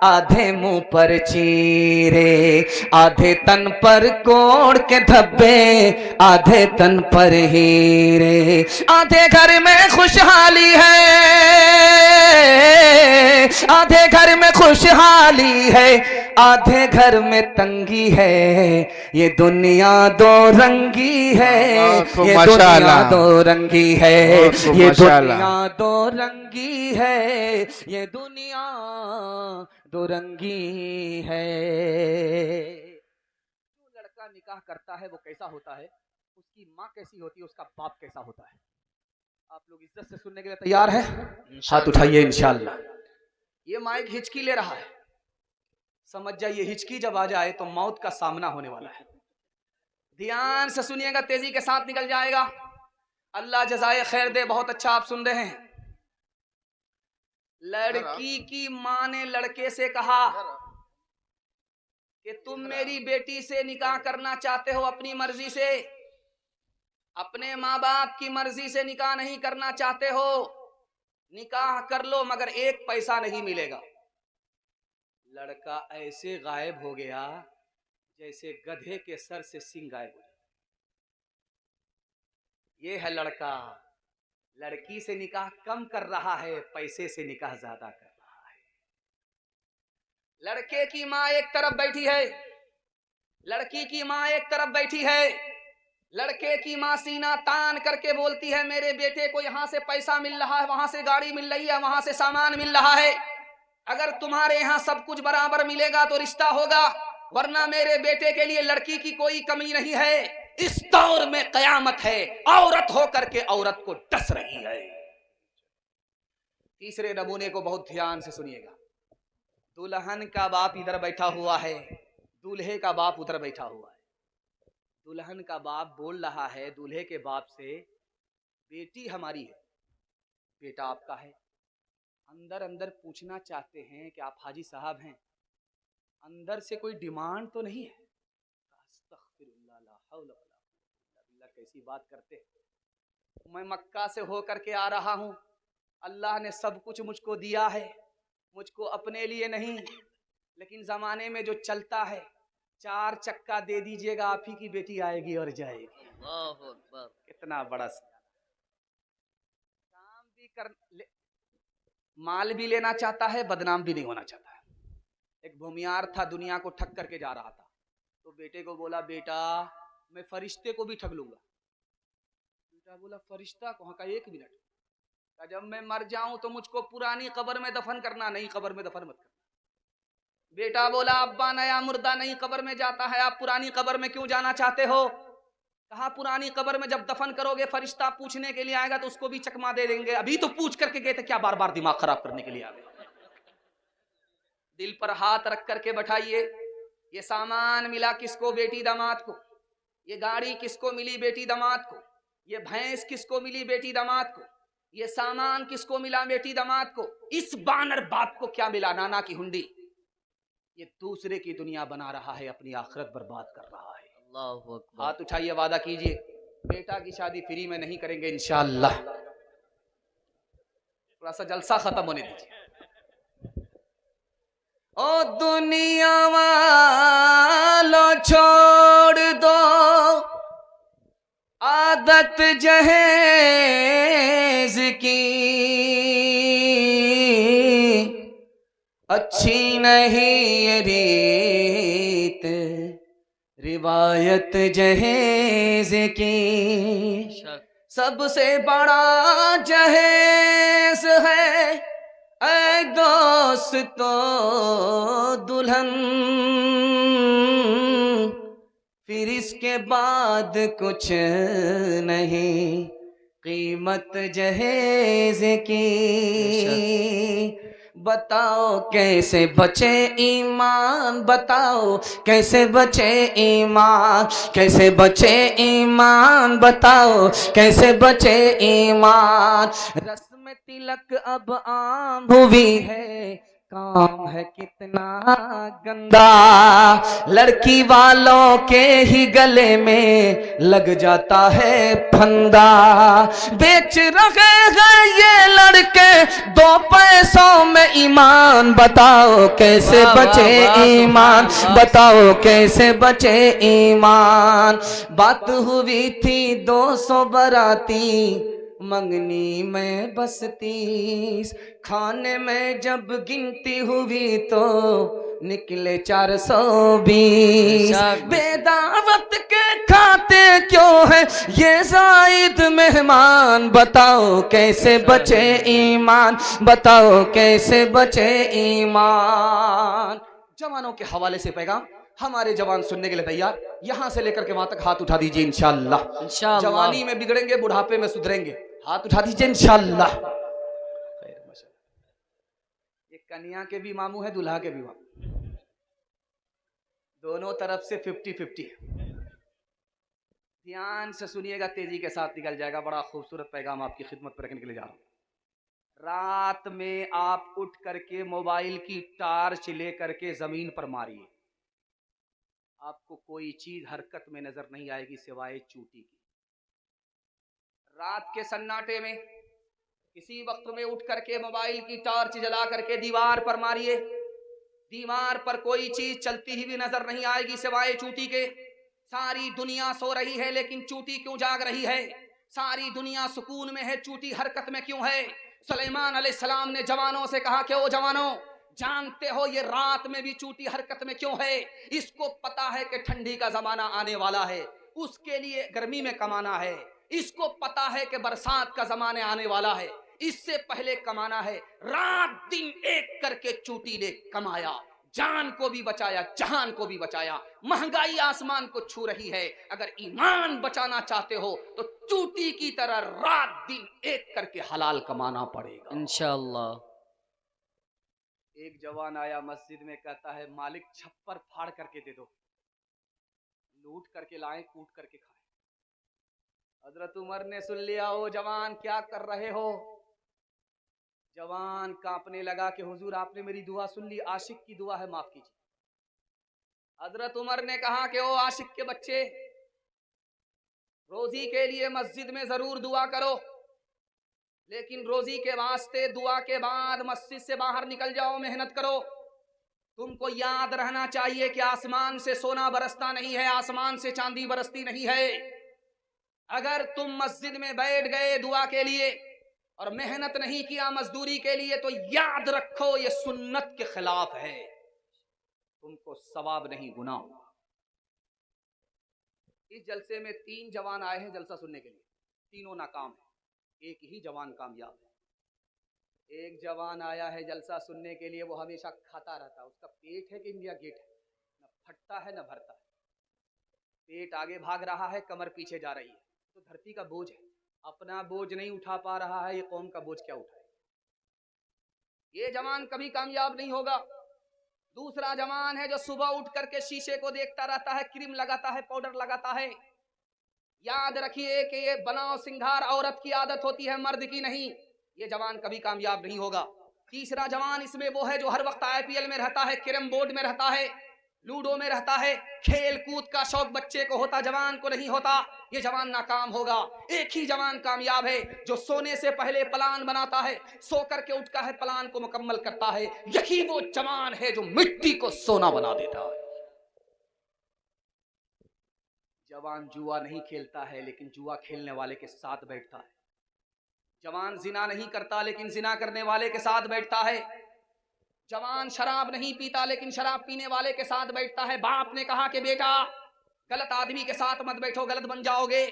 आधे मुंह पर चीरे, आधे तन पर कोड़ के धब्बे, आधे तन पर हीरे। आधे घर में खुशहाली है, आधे घर में खुशहाली है, आधे घर में तंगी है। ये दुनिया 2 रंगी है, ये दुनिया 2 रंगी है, ये दुनिया 2 रंगी है, ये दुनिया 2 रंगी है। जो लड़का निकाह करता है वो कैसा होता है, उसकी माँ कैसी होती है, उसका बाप कैसा होता है, आप लोग इज्जत से सुनने के लिए तैयार हैं? हाथ उठाइए इंशाअल्लाह। ये माइक हिचकी ले रहा है, समझ जाइए हिचकी जब आ जाए तो मौत का सामना होने वाला है। ध्यान से सुनिएगा, तेजी के साथ निकल जाएगा। अल्लाह जज़ाए खैर दे, बहुत अच्छा आप सुन रहे हैं। लड़की की माँ ने लड़के से कहा कि तुम मेरी बेटी से निकाह करना चाहते हो अपनी मर्जी से, अपने माँ बाप की मर्जी से निकाह नहीं करना चाहते हो, निकाह कर लो मगर 1 पैसा नहीं मिलेगा। लड़का ऐसे गायब हो गया जैसे गधे के सर से सींग गायब हो। ये है लड़का, लड़की से निकाह कम कर रहा है, पैसे से निकाह ज्यादा कर रहा है। लड़के की माँ एक तरफ बैठी है, लड़की की माँ एक तरफ बैठी है। लड़के की माँ सीना तान करके बोलती है मेरे बेटे को यहाँ से पैसा मिल रहा है, वहां से गाड़ी मिल रही है, वहां से सामान मिल रहा है, अगर तुम्हारे यहाँ सब कुछ बराबर मिलेगा तो रिश्ता होगा, वरना मेरे बेटे के लिए लड़की की कोई कमी नहीं है। इस दौर में कयामत है, औरत होकर के औरत को डस रही है। तीसरे नमूने को बहुत ध्यान से सुनिएगा। दुल्हन का बाप इधर बैठा हुआ है, दूल्हे का बाप उधर बैठा हुआ है। दुल्हन का बाप बोल रहा है दूल्हे के बाप से, बेटी हमारी है, बेटा आपका है। अंदर अंदर पूछना चाहते हैं कि आप हाजी साहब हैं, अंदर से कोई डिमांड तो नहीं है? अस्तगफिरुल्लाह, ला हौला वला कुव्वता इल्ला बिल्लाह। कैसी बात करते हैं। मैं मक्का से होकर के आ रहा हूँ, अल्लाह ने सब कुछ मुझको दिया है, मुझको अपने लिए नहीं, लेकिन ज़माने में जो चलता है, 4 चक्का दे दीजिएगा, आप ही की बेटी आएगी और जाएगी। कितना बड़ा काम भी कर माल भी लेना चाहता है, बदनाम भी नहीं होना चाहता है। एक भूमियार था, दुनिया को ठग करके जा रहा था, तो बेटे को बोला, बेटा मैं फरिश्ते को भी ठग लूंगा। बेटा बोला, फरिश्ता कहाँ का? 1 मिनट। जब मैं मर जाऊं तो मुझको पुरानी कब्र में दफन करना, नई कब्र में दफन मत करना। बेटा बोला, अब्बा नया मुर्दा नई कब्र में जाता है, आप पुरानी कब्र में क्यों जाना चाहते हो? कहा, पुरानी कब्र में जब दफन करोगे फरिश्ता पूछने के लिए आएगा तो उसको भी चकमा दे देंगे, अभी तो पूछ करके गए थे, क्या बार बार दिमाग खराब करने के लिए आ गए? दिल पर हाथ रख करके बैठाइए। ये सामान मिला किसको? बेटी दामाद को। ये गाड़ी किसको मिली? बेटी दामाद को। ये भैंस किसको मिली? बेटी दामाद को। ये सामान किसको मिला? बेटी दामाद को। इस बानर बाप को क्या मिला? नाना की हुंडी। ये दूसरे की दुनिया बना रहा है, अपनी आखिरत बर्बाद कर रहा है। अल्लाहु अकबर। हाथ उठाइए, वादा कीजिए, बेटा की शादी फ्री में नहीं करेंगे इंशाअल्लाह। थोड़ा सा जलसा खत्म होने दीजिए। ओ दुनिया वालों छोड़ दो आदत जहेज की, अच्छी नहीं ये रीत रिवायत जहेज की। सबसे बड़ा जहेज है ऐ दोस्तों दुल्हन, फिर इसके बाद कुछ नहीं कीमत जहेज की। बताओ कैसे बचे ईमान, बताओ कैसे बचे ईमान, कैसे बचे ईमान, बताओ कैसे बचे ईमान। रस्म तिलक अब आम हुई है, काम है कितना गंदा, लड़की वालों के ही गले में लग जाता है फंदा। बेच रहे हैं ये लड़के 2 पैसों में ईमान, बताओ कैसे बचे ईमान, बताओ कैसे बचे ईमान। बात हुई थी 200 बाराती, मंगनी में बस 30, खाने में जब गिनती हुई तो निकले 420। बेदावत के खाते क्यों है ये जायद मेहमान, बताओ कैसे बचे ईमान, बताओ कैसे बचे ईमान। जवानों के हवाले से पैगाम, हमारे जवान सुनने के लिए तैयार, यहां से लेकर के वहां तक हाथ उठा दीजिए इंशाअल्लाह। जवानी में बिगड़ेंगे, बुढ़ापे में सुधरेंगे, हाथ उठा दीजिए इंशाअल्लाह। ये कन्या के भी मामू है, दूल्हा के भी मामू, दोनों तरफ से 50-50 है। ध्यान से सुनिएगा, तेजी के साथ निकल जाएगा। बड़ा खूबसूरत पैगाम आपकी खिदमत पर रखने के लिए जा रहा हूं। रात में आप उठ करके मोबाइल की टार्च ले करके जमीन पर मारिए, आपको कोई चीज हरकत में नजर नहीं आएगी सिवाय चूटी की। रात के सन्नाटे में किसी वक्त में उठ करके मोबाइल की टॉर्च जला करके दीवार पर मारिए, दीवार पर कोई चीज चलती हुई नजर नहीं आएगी सिवाय चूटी के। सारी दुनिया सो रही है लेकिन चूटी क्यों जाग रही है? सारी दुनिया सुकून में है, चूटी हरकत में क्यों है? सुलेमान अलैहिस्सलाम ने जवानों से कहा कि ओ जवानों, जानते हो ये रात में भी चूटी हरकत में क्यों है? इसको पता है कि ठंडी का जमाना आने वाला है, उसके लिए गर्मी में कमाना है। इसको पता है कि बरसात का जमाना आने वाला है, इससे पहले कमाना है। रात दिन एक करके चूटी ने कमाया। जान को भी बचाया, जहान को भी बचाया। महंगाई आसमान को छू रही है, अगर ईमान बचाना चाहते हो तो चूटी की तरह रात दिन एक करके हलाल कमाना पड़ेगा इंशाअल्लाह। एक जवान आया मस्जिद में, कहता है मालिक छप्पर फाड़ करके दे दो, लूट करके लाए, कूट करके खाए। हजरत उमर ने सुन लिया, ओ जवान क्या कर रहे हो? जवान कांपने लगा कि हुजूर आपने मेरी दुआ सुन ली, आशिक की दुआ है, माफ कीजिए। हजरत उमर ने कहा कि ओ आशिक के बच्चे, रोजी के लिए मस्जिद में जरूर दुआ करो, लेकिन रोजी के वास्ते दुआ के बाद मस्जिद से बाहर निकल जाओ, मेहनत करो। तुमको याद रहना चाहिए कि आसमान से सोना बरसता नहीं है, आसमान से चांदी बरसती नहीं है। अगर तुम मस्जिद में बैठ गए दुआ के लिए और मेहनत नहीं किया मजदूरी के लिए, तो याद रखो ये सुन्नत के खिलाफ है, तुमको सवाब नहीं गुनाह होगा। इस जलसे में 3 जवान आए हैं जलसा सुनने के लिए, तीनों नाकाम हैं, एक ही जवान कामयाब है। एक जवान आया है जलसा सुनने के लिए, वो हमेशा खाता रहता है, उसका पेट है कि इंडिया गेट है, न फटता है न भरता है। पेट आगे भाग रहा है, कमर पीछे जा रही है, तो धरती का बोझ है, अपना बोझ नहीं उठा पा रहा है, ये कौम का बोझ क्या उठाए? ये जवान कभी कामयाब नहीं होगा। दूसरा जवान है जो सुबह उठ करके शीशे को देखता रहता है, क्रीम लगाता है, पाउडर लगाता है। याद रखिए कि ये बनाव सिंगार औरत की आदत होती है, मर्द की नहीं। ये जवान कभी कामयाब नहीं होगा। तीसरा जवान इसमें वो है जो हर वक्त आईपीएल में रहता है, कैरम बोर्ड में रहता है, लूडो में रहता है। खेल कूद का शौक बच्चे को होता, जवान को नहीं होता। ये जवान नाकाम होगा। एक ही जवान कामयाब है जो सोने से पहले प्लान बनाता है, सो करके उठता है, प्लान को मुकम्मल करता है। यही वो जवान है जो मिट्टी को सोना बना देता है। जवान जुआ नहीं खेलता है, लेकिन जुआ खेलने वाले के साथ बैठता है। जवान जिना नहीं करता, लेकिन जिना करने वाले के साथ बैठता है। जवान शराब नहीं पीता, लेकिन शराब पीने वाले के साथ बैठता है। बाप ने कहा कि बेटा गलत आदमी के साथ मत बैठो, गलत बन जाओगे।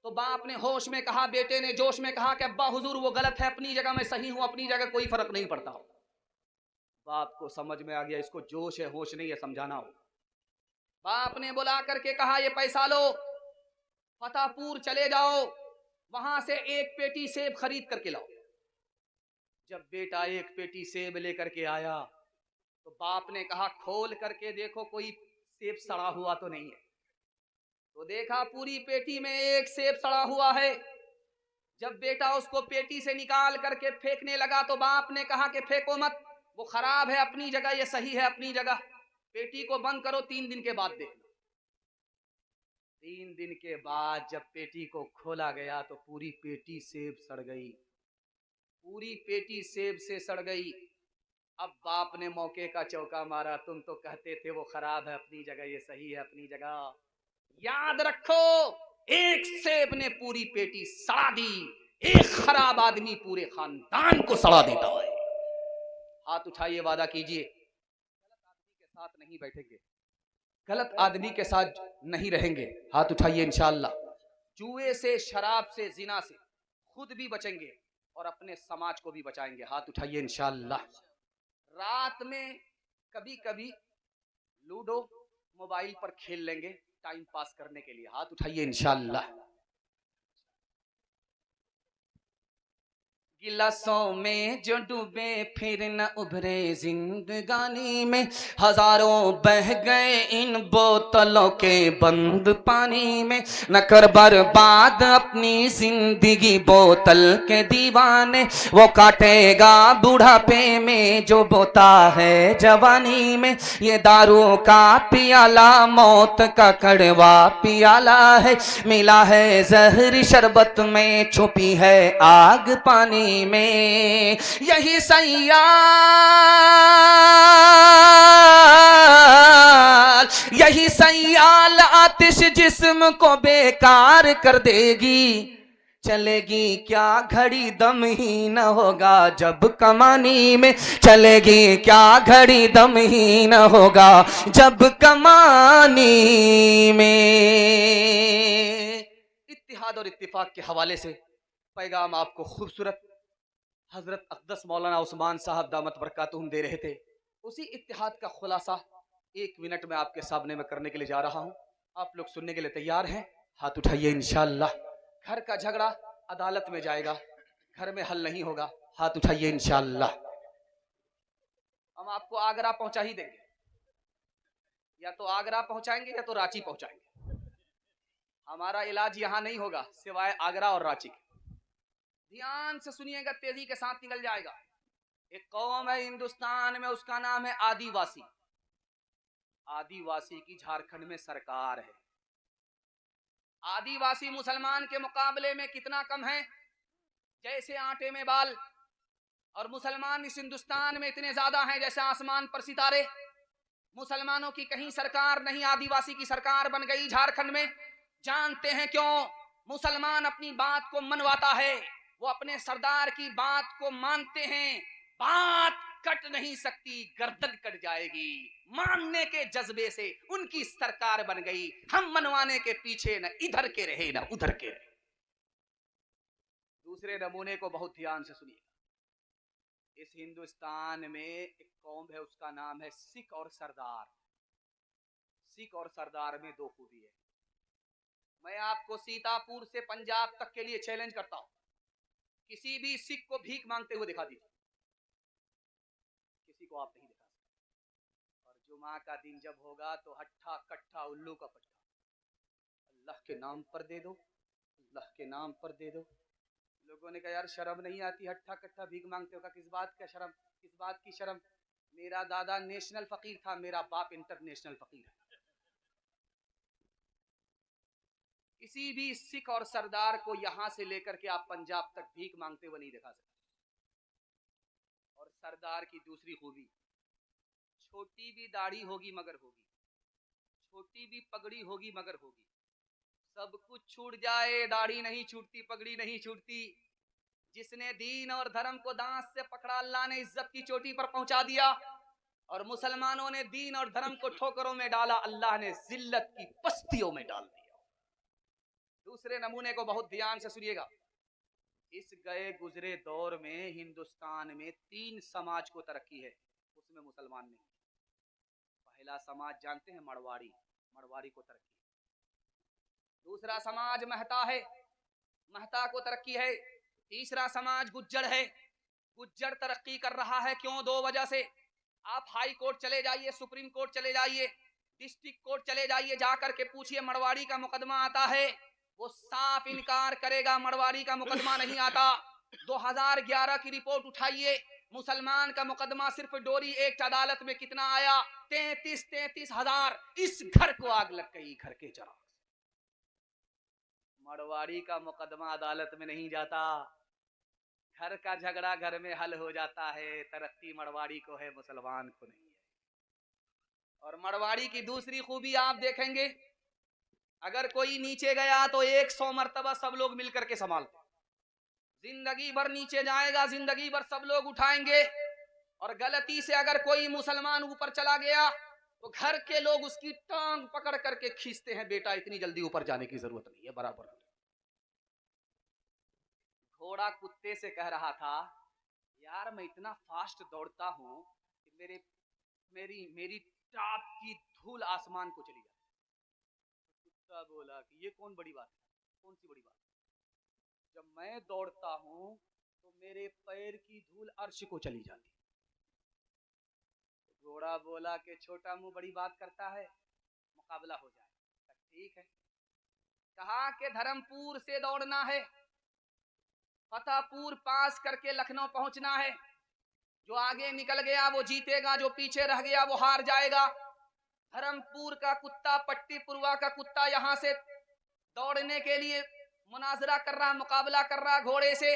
तो बाप ने होश में कहा, बेटे ने जोश में कहा कि अब्बा हुजूर वो गलत है, अपनी जगह मैं सही हूं, अपनी जगह कोई फर्क नहीं पड़ता। बाप को समझ में आ गया इसको जोश है, होश नहीं है, समझाना हो। बाप ने बुला करके कहा, ये पैसा लो, फतेहपुर चले जाओ, वहां से 1 पेटी सेब खरीद करके लाओ। जब बेटा 1 पेटी सेब लेकर के आया तो बाप ने कहा, खोल करके देखो कोई सेब सड़ा हुआ तो नहीं है। तो देखा पूरी पेटी में 1 सेब सड़ा हुआ है। जब बेटा उसको पेटी से निकाल करके फेंकने लगा तो बाप ने कहा कि फेंको मत, वो खराब है अपनी जगह, ये सही है अपनी जगह। पेटी को बंद करो, 3 दिन के बाद देखना। 3 दिन के बाद जब पेटी को खोला गया तो पूरी पेटी सेब सड़ गई, पूरी पेटी सेब से सड़ गई। अब बाप ने मौके का चौका मारा, तुम तो कहते थे वो खराब है अपनी जगह, ये सही है अपनी जगह। याद रखो, 1 सेब ने पूरी पेटी सड़ा दी। एक खराब आदमी पूरे खानदान को सड़ा देता है। हाथ उठाइए, वादा कीजिए गलत आदमी के साथ नहीं बैठेंगे, गलत आदमी के साथ नहीं रहेंगे। हाथ उठाइए इंशाअल्लाह। जुए से, शराब से, जिना से खुद भी बचेंगे और अपने समाज को भी बचाएंगे। हाथ उठाइए इंशाअल्लाह। रात में कभी कभी लूडो मोबाइल पर खेल लेंगे टाइम पास करने के लिए। हाथ उठाइए इंशाअल्लाह। गिलासों में जो डूबे फिर न उभरे जिंदगानी में, हजारों बह गए इन बोतलों के बंद पानी में। न कर बर्बाद अपनी जिंदगी बोतल के दीवाने, वो काटेगा बुढ़ापे में जो बोता है जवानी में। ये दारू का पियाला मौत का कड़वा पियाला है, मिला है जहरी शरबत में छुपी है आग पानी में। यही सयाल आतिश जिस्म को बेकार कर देगी। चलेगी क्या घड़ी दम ही न होगा जब कमानी में, चलेगी क्या घड़ी दम ही न होगा जब कमानी में। इत्तिहाद और इत्तिफाक के हवाले से पैगाम आपको खूबसूरत हजरत अक़दस मौलाना उस्मान साहब दामत बरकातुहुम दे रहे थे। उसी इत्तेहाद का खुलासा 1 मिनट में आपके सामने में करने के लिए जा रहा हूं। आप लोग सुनने के लिए तैयार हैं? हाथ उठाइए। इंशाअल्लाह घर का झगड़ा अदालत में जाएगा, घर में हल नहीं होगा। हाथ उठाइए। इंशाअल्लाह हम आपको आगरा पहुंचा ही देंगे, या तो आगरा पहुंचाएंगे या तो रांची पहुंचाएंगे। हमारा इलाज यहां नहीं होगा सिवाय आगरा और रांची के। ध्यान से सुनिएगा, तेजी के साथ निकल जाएगा। एक कौम है हिंदुस्तान में, उसका नाम है आदिवासी। आदिवासी की झारखंड में सरकार है। आदिवासी मुसलमान के मुकाबले में कितना कम है? जैसे आटे में बाल। और मुसलमान इस हिंदुस्तान में इतने ज्यादा हैं जैसे आसमान पर सितारे। मुसलमानों की कहीं सरकार नहीं, आदिवासी की सरकार बन गई झारखंड में। जानते हैं क्यों? मुसलमान अपनी बात को मनवाता है, वो अपने सरदार की बात को मानते हैं। बात कट नहीं सकती, गर्दन कट जाएगी। मानने के जज्बे से उनकी सरकार बन गई। हम मनवाने के पीछे न इधर के रहे न उधर के रहे। दूसरे नमूने को बहुत ध्यान से सुनिए। इस हिंदुस्तान में एक कौम है, उसका नाम है सिख और सरदार। सिख और सरदार में 2 खूबी है। मैं आपको सीतापुर से पंजाब तक के लिए चैलेंज करता हूं, किसी भी सिख को भीख मांगते हुए दिखा दीजिए। किसी को आप नहीं दिखा सकते। और जुमा का दिन जब होगा तो हट्ठा कट्ठा उल्लू का पट्टा, अल्लाह के नाम पर दे दो, अल्लाह के नाम पर दे दो। लोगों ने कहा यार शर्म नहीं आती, हट्ठा कट्ठा भीख मांगते हो? का किस बात का शर्म, किस बात की शर्म? मेरा दादा नेशनल फकीर था, मेरा बाप इंटरनेशनल फकीर है। किसी भी सिख और सरदार को यहां से लेकर के आप पंजाब तक भीख मांगते हुए नहीं दिखा सकते। और सरदार की दूसरी खूबी, छोटी भी दाढ़ी होगी मगर होगी, छोटी भी पगड़ी होगी मगर होगी। सब कुछ छूट जाए, दाढ़ी नहीं छूटती, पगड़ी नहीं छूटती। जिसने दीन और धर्म को दांत से पकड़ा, अल्लाह ने इज्जत की चोटी पर पहुंचा दिया। और मुसलमानों ने दीन और धर्म को ठोकरों में डाला, अल्लाह ने जिल्लत की पस्तियों में डाल दिया। दूसरे नमूने को बहुत ध्यान से सुनिएगा। इस गए गुजरे दौर में हिंदुस्तान में 3 समाज को तरक्की है, उसमें मुसलमान नहीं। पहला समाज जानते हैं? मड़वाड़ी। मड़वाड़ी को तरक्की। दूसरा समाज महता है, महता को तरक्की है। तीसरा समाज गुज्जर है, गुज्जर तरक्की कर रहा है। क्यों? 2 वजह से। आप हाई कोर्ट चले जाइए, सुप्रीम कोर्ट चले जाइए, डिस्ट्रिक्ट कोर्ट चले जाइए, जाकर के पूछिए मड़वाड़ी का मुकदमा आता है, वो साफ इनकार करेगा मड़वाड़ी का मुकदमा नहीं आता। 2011 की रिपोर्ट उठाइए, मुसलमान का मुकदमा सिर्फ डोरी एक्ट अदालत में कितना आया? 33,000। इस घर को आग लग गई, घर के चराग। मड़वाड़ी का मुकदमा अदालत में नहीं जाता, घर का झगड़ा घर में हल हो जाता है। तरक्की मड़वाड़ी को है, मुसलमान को नहीं है। और मड़वाड़ी की दूसरी खूबी आप देखेंगे, अगर कोई नीचे गया तो 100 मर्तबा सब लोग मिलकर के संभालते। जिंदगी भर नीचे जाएगा, जिंदगी भर सब लोग उठाएंगे। और गलती से अगर कोई मुसलमान ऊपर चला गया तो घर के लोग उसकी टांग पकड़ करके खींचते हैं, बेटा इतनी जल्दी ऊपर जाने की जरूरत नहीं है, बराबर। घोड़ा कुत्ते से कह रहा था, यार मैं इतना फास्ट दौड़ता हूं कि मेरी टाप की धूल आसमान को चली जाती। कुत्ता बोला कि ये कौन बड़ी बात है? कौन सी बड़ी बात? जब मैं दौड़ता हूं तो मेरे पैर की धूल अर्श को चली जाती। घोड़ा बोला कि छोटा मुंह बड़ी बात करता है, मुकाबला हो जाए। ठीक है। कहा कि धर्मपुर से दौड़ना है, फतेहपुर पास करके लखनऊ पहुंचना है। जो आगे निकल गया वो जीतेगा, जो पीछे रह गया वो हार जाएगा। धर्मपुर का कुत्ता, पट्टीपुरवा का कुत्ता यहां से दौड़ने के लिए मुनाजरा कर रहा, मुकाबला कर रहा घोड़े से।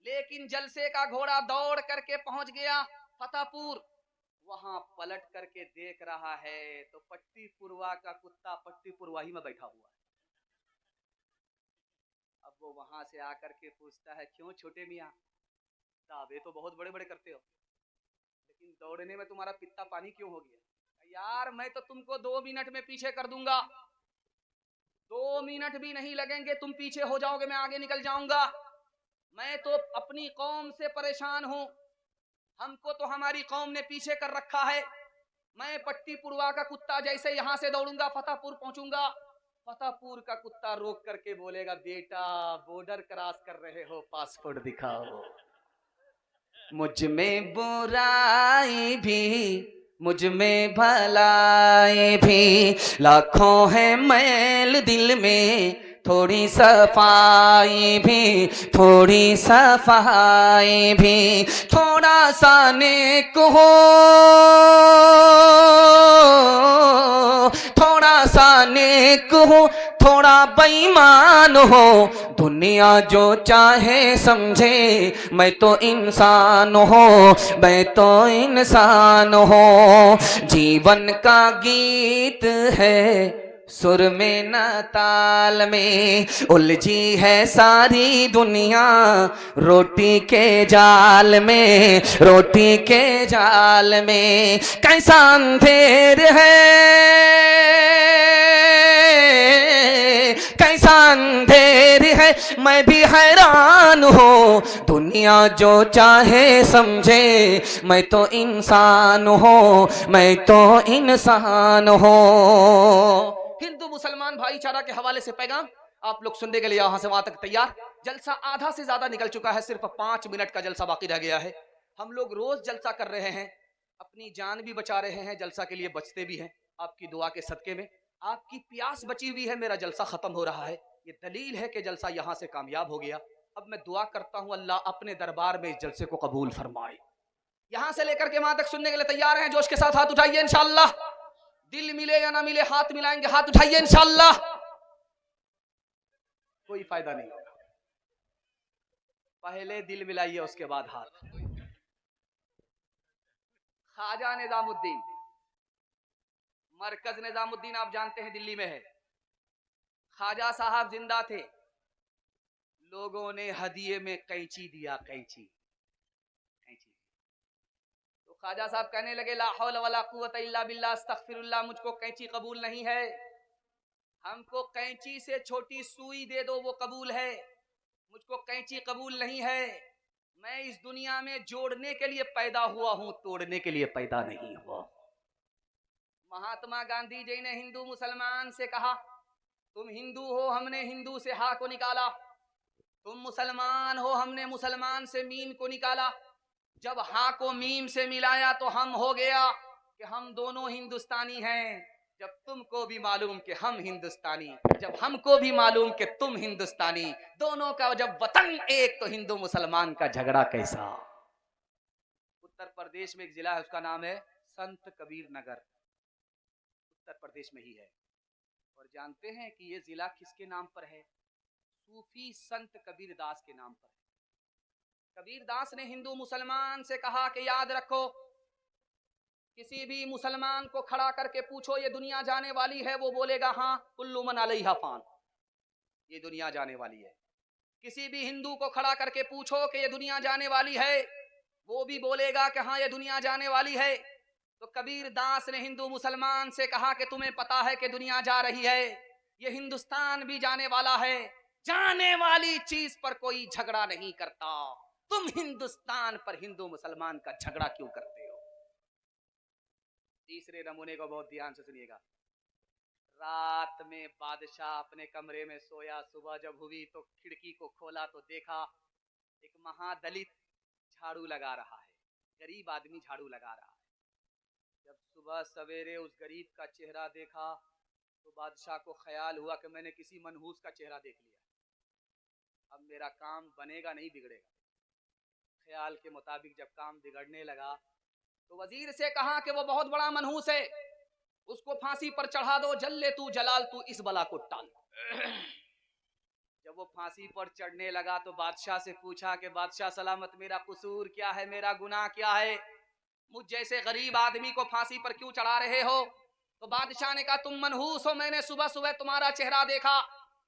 लेकिन जलसे का घोड़ा दौड़ करके पहुंच गया फतेहपुर। वहां पलट करके देख रहा है तो पट्टीपुरवा का कुत्ता पट्टीपुरवा ही में बैठा हुआ है। अब वो वहां से आकर के पूछता है, क्यों छोटे मियाँ, दावे तो बहुत बड़े बड़े करते हो, लेकिन दौड़ने में तुम्हारा पित्ता पानी क्यों हो गया? यार मैं तो तुमको 2 मिनट में पीछे कर दूंगा, 2 मिनट भी नहीं लगेंगे, तुम पीछे हो जाओगे, मैं आगे निकल जाऊंगा। मैं तो अपनी कौम से परेशान हूं। हमको तो हमारी कौम ने पीछे कर रखा है। मैं पट्टी पुरवा का कुत्ता जैसे यहाँ से दौड़ूंगा फतेहपुर पहुंचूंगा, फतेहपुर का कुत्ता रोक करके बोलेगा बेटा बॉर्डर क्रॉस कर रहे हो, पासपोर्ट दिखाओ। मुझ में बुराई भी मुझ में भलाई भी, लाखों है मैल दिल में, थोड़ी सफाई भी, थोड़ी सफाई भी, थोड़ा सा नेक हो, थोड़ा सा नेक हो, थोड़ा बेईमान हो, दुनिया जो चाहे समझे, मैं तो इंसान हूँ, मैं तो इंसान हूँ। जीवन का गीत है सुर में न ताल में, उलझी है सारी दुनिया रोटी के जाल में, रोटी के जाल में। कैसा अंधेर है, कैसा अंधेर है, मैं भी हैरान हूँ, दुनिया जो चाहे समझे, मैं तो इंसान हूँ, मैं तो इंसान हूँ। हिंदू मुसलमान भाईचारा के हवाले से पैगाम आप लोग सुनने के लिए यहां से वहां तक तैयार। जलसा आधा से ज्यादा निकल चुका है, सिर्फ 5 मिनट का जलसा बाकी रह गया है। हम लोग रोज जलसा कर रहे हैं, अपनी जान भी बचा रहे हैं, जलसा के लिए बचते भी हैं आपकी दुआ के सदके में। आपकी प्यास बची हुई है, मेरा जलसा खत्म हो रहा है, ये दलील है कि जलसा यहां से कामयाब हो गया। अब मैं दुआ करता हूं अल्लाह अपने दरबार में इस जलसे को कबूल फरमाए। यहां से लेकर के वहां तक सुनने के लिए तैयार हैं? जोश के साथ हाथ उठाइए इंशाअल्लाह। दिल मिले या ना मिले हाथ मिलाएंगे, हाथ उठाइए इंशाअल्लाह। कोई फायदा नहीं होगा, पहले दिल मिलाइए उसके बाद हाथ। ख्वाजा निजामुद्दीन, मरकज निजामुद्दीन आप जानते हैं दिल्ली में है। ख्वाजा साहब जिंदा थे, लोगों ने हदिये में कैंची दिया, कैंची कैंची। तो ख्वाजा साहब कहने लगे ला हौल वला कुव्वत इल्ला बिल्लाह अस्तगफिरुल्लाह, मुझको कैंची कबूल नहीं है, हमको कैंची से छोटी सुई दे दो वो कबूल है, मुझको कैंची कबूल नहीं है। मैं इस दुनिया में जोड़ने के लिए पैदा हुआ हूं, तोड़ने के लिए पैदा नहीं हुआ। महात्मा गांधी जी ने हिंदू मुसलमान से कहा तुम हिंदू हो, हमने हिंदू से हा को निकाला, तुम मुसलमान हो, हमने मुसलमान से मीम को निकाला। जब हा को मीम से मिलाया तो हम हो गया कि हम दोनों हिंदुस्तानी हैं। जब तुमको भी मालूम कि हम हिंदुस्तानी, जब हमको भी मालूम कि तुम हिंदुस्तानी, दोनों का जब वतन एक, तो हिंदू मुसलमान का झगड़ा कैसा। उत्तर प्रदेश में एक जिला है, उसका नाम है संत कबीर नगर, उत्तर प्रदेश में ही है। और जानते हैं कि ये जिला किसके नाम पर है? सूफी संत कबीर दास के नाम पर है। कबीर दास ने हिंदू मुसलमान से कहा कि याद रखो, किसी भी मुसलमान को खड़ा करके पूछो ये दुनिया जाने वाली है, वो बोलेगा हाँ, कुल्लु मन अलैहा फान, ये दुनिया जाने वाली है। किसी भी हिंदू को खड़ा करके पूछो कि ये दुनिया जाने वाली है, वो भी बोलेगा कि हाँ ये दुनिया जाने वाली है। तो कबीर दास ने हिंदू मुसलमान से कहा कि तुम्हें पता है कि दुनिया जा रही है, ये हिंदुस्तान भी जाने वाला है, जाने वाली चीज पर कोई झगड़ा नहीं करता, तुम हिंदुस्तान पर हिंदू मुसलमान का झगड़ा क्यों करते हो। तीसरे नमूने को बहुत ध्यान से सुनिएगा। रात में बादशाह अपने कमरे में सोया, सुबह जब हुई तो खिड़की को खोला तो देखा एक महादलित झाड़ू लगा रहा है, गरीब आदमी झाड़ू लगा रहा है। जब सुबह सवेरे उस गरीब का चेहरा देखा तो बादशाह को ख्याल हुआ कि मैंने किसी मनहूस का चेहरा देख लिया, अब मेरा काम बनेगा नहीं बिगड़ेगा। ख्याल के मुताबिक जब काम बिगड़ने लगा तो वजीर से कहा कि वो बहुत बड़ा मनहूस है, उसको फांसी पर चढ़ा दो, जल्ले तू जलाल तू इस बला को टाल। जब वो फांसी पर चढ़ने लगा तो बादशाह से पूछा कि बादशाह सलामत, मेरा कसूर क्या है, मेरा गुनाह क्या है, मुझ जैसे गरीब आदमी को फांसी पर क्यों चढ़ा रहे हो। तो बादशाह ने कहा तुम मनहूस हो, मैंने सुबह सुबह तुम्हारा चेहरा देखा,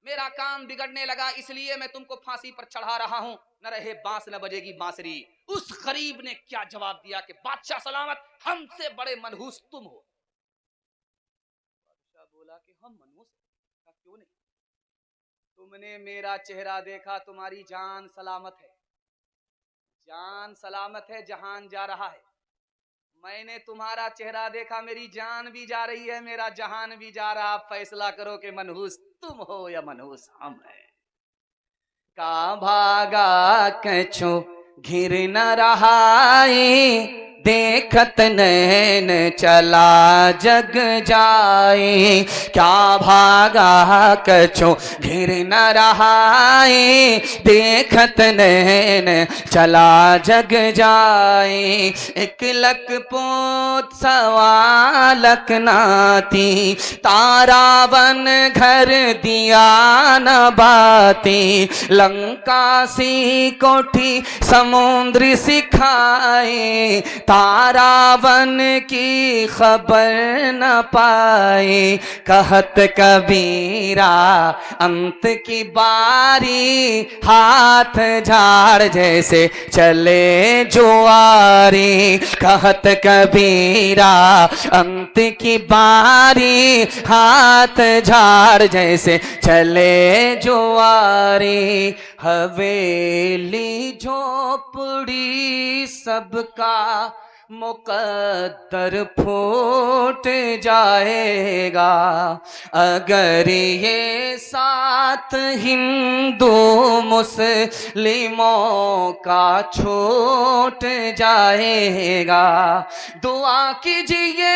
मेरा काम बिगड़ने लगा, इसलिए मैं तुमको फांसी पर चढ़ा रहा हूं, न रहे बांस न बजेगी बांसुरी। उस गरीब ने क्या जवाब दिया कि बादशाह सलामत, हमसे बड़े मनहूस तुम हो। बादशाह बोला कि हम मनहूस हैं, क्यों नहीं, तुमने मेरा चेहरा देखा, तुम्हारी जान सलामत है, जान सलामत है, जहान जा रहा है। मैंने तुम्हारा चेहरा देखा, मेरी जान भी जा रही है, मेरा जहान भी जा रहा। फैसला करो कि मनहूस तुम हो या मनहूस हम हैं। का भागा कछु घिर न रहाई, देखत नैन चला जग जाए। क्या भागा कछु घिर न रहाई, देखत नैन चला जग जाए। एक लक पोत सवा लक नाती, तारावन घर दिया न बाती। लंका सी कोठी समुद्र सिखाए, तारावन की खबर न पाए। कहत कबीरा अंत की बारी, हाथ झाड़ जैसे चले जुआरी। कहत कबीरा अंत की बारी, हाथ झाड़ जैसे चले जुआरी। हवेली झोपड़ी सबका मुकद्दर फूट जाएगा, अगर ये साथ हिंदू मुस्लिमों का छूट जाएगा। दुआ कीजिए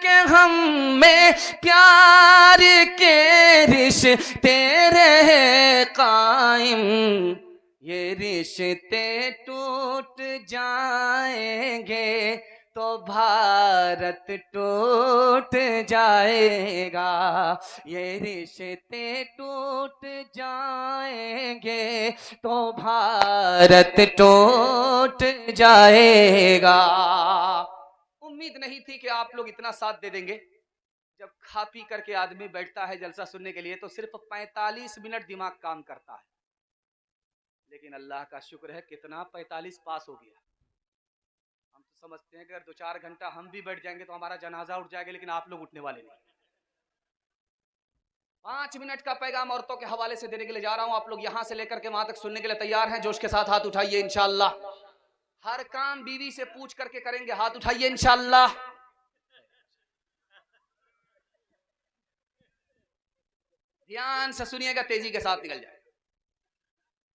कि हम में प्यार के रिश्ते रहे कायम, ये रिश्ते टूट जाएंगे तो भारत टूट जाएगा। ये रिश्ते टूट जाएंगे तो भारत टूट जाएगा। उम्मीद नहीं थी कि आप लोग इतना साथ दे देंगे। जब खा पी करके आदमी बैठता है जलसा सुनने के लिए तो सिर्फ 45 मिनट दिमाग काम करता है, लेकिन अल्लाह का शुक्र है कितना 45 पास हो गया। हम तो समझते हैं कि अगर 2-4 घंटा हम भी बैठ जाएंगे तो हमारा जनाजा उठ जाएगा, लेकिन आप लोग उठने वाले नहीं। 5 मिनट का पैगाम औरतों के हवाले से देने के लिए जा रहा हूं। आप लोग यहां से लेकर के वहां तक सुनने के लिए तैयार हैं? जोश के साथ हाथ उठाइए इंशाअल्लाह। हर काम बीवी से पूछ करके करेंगे, हाथ उठाइए इंशाअल्लाह। ध्यान से सुनिएगा, तेजी के साथ निकल जाए।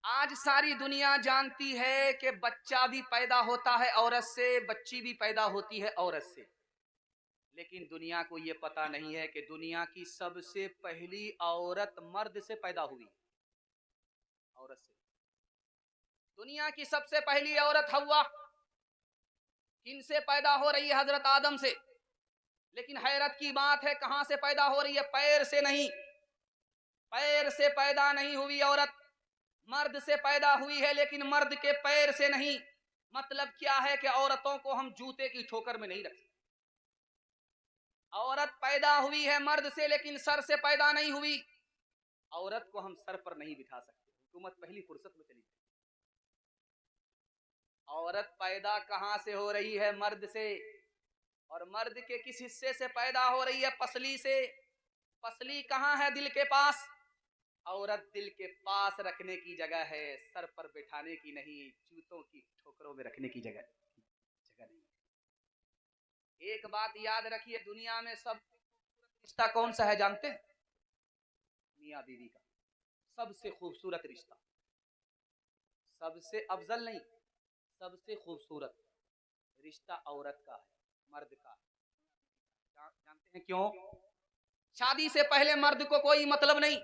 आज सारी दुनिया जानती है कि बच्चा भी पैदा होता है औरत से, बच्ची भी पैदा होती है औरत से, लेकिन दुनिया को यह पता नहीं है कि दुनिया की सबसे पहली औरत मर्द से पैदा हुई। औरत से दुनिया की सबसे पहली औरत हव्वा किनसे पैदा हो रही है? हजरत आदम से। लेकिन हैरत की बात है, कहां से पैदा हो रही है? पैर से नहीं, पैर से पैदा नहीं हुई औरत, मर्द से पैदा हुई है, लेकिन मर्द के पैर से नहीं। मतलब क्या है कि औरतों को हम जूते की ठोकर में नहीं रख सकते। औरत पैदा हुई है मर्द से, लेकिन सर से पैदा नहीं हुई। औरत को हम सर पर नहीं बिठा सकते। हुकूमत पहली फुर्सत में चली गई। औरत पैदा कहां से हो रही है? मर्द से। और मर्द के किस हिस्से से पैदा हो रही है? पसली से। पसली कहां है? दिल के पास। औरत दिल के पास रखने की जगह है, सर पर बिठाने की नहीं, जूतों की ठोकरों में रखने की जगह नहीं। एक बात याद रखिए, दुनिया में सब रिश्ता कौन सा है जानते हैं? मियाँ बीवी का सबसे खूबसूरत रिश्ता, सबसे अफजल नहीं, सबसे खूबसूरत रिश्ता औरत का है, मर्द का है। जानते हैं क्यों? शादी से पहले मर्द को कोई मतलब नहीं,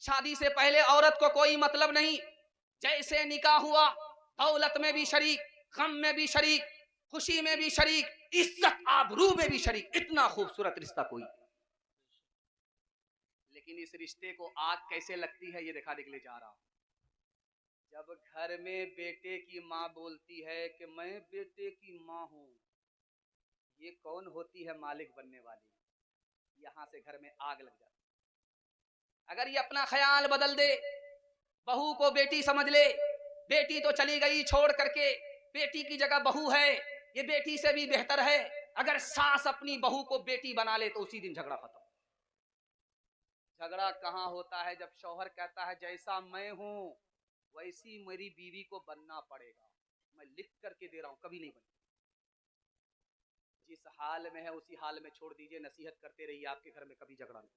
शादी से पहले औरत को कोई मतलब नहीं। जैसे निकाह हुआ, दौलत में भी शरीक, गम में भी शरीक, खुशी में भी शरीक, इज्जत आबरू में भी शरीक। इतना खूबसूरत रिश्ता कोई। लेकिन इस रिश्ते को आग कैसे लगती है ये दिखाने के लिए जा रहा हूं। जब घर में बेटे की माँ बोलती है कि मैं बेटे की माँ हूं, ये कौन होती है? मालिक बनने वाली। यहां से घर में आग लग जाती। अगर ये अपना ख्याल बदल दे, बहू को बेटी समझ ले, बेटी तो चली गई छोड़ करके, बेटी की जगह बहू है, ये बेटी से भी बेहतर है। अगर सास अपनी बहू को बेटी बना ले तो उसी दिन झगड़ा खत्म। झगड़ा कहां होता है? जब शौहर कहता है जैसा मैं हूं वैसी मेरी बीवी को बनना पड़ेगा। मैं लिख करके दे रहा हूं, कभी नहीं बनी। जिस हाल में है उसी हाल में छोड़ दीजिए, नसीहत करते रहिए, आपके घर में कभी झगड़ा नहीं।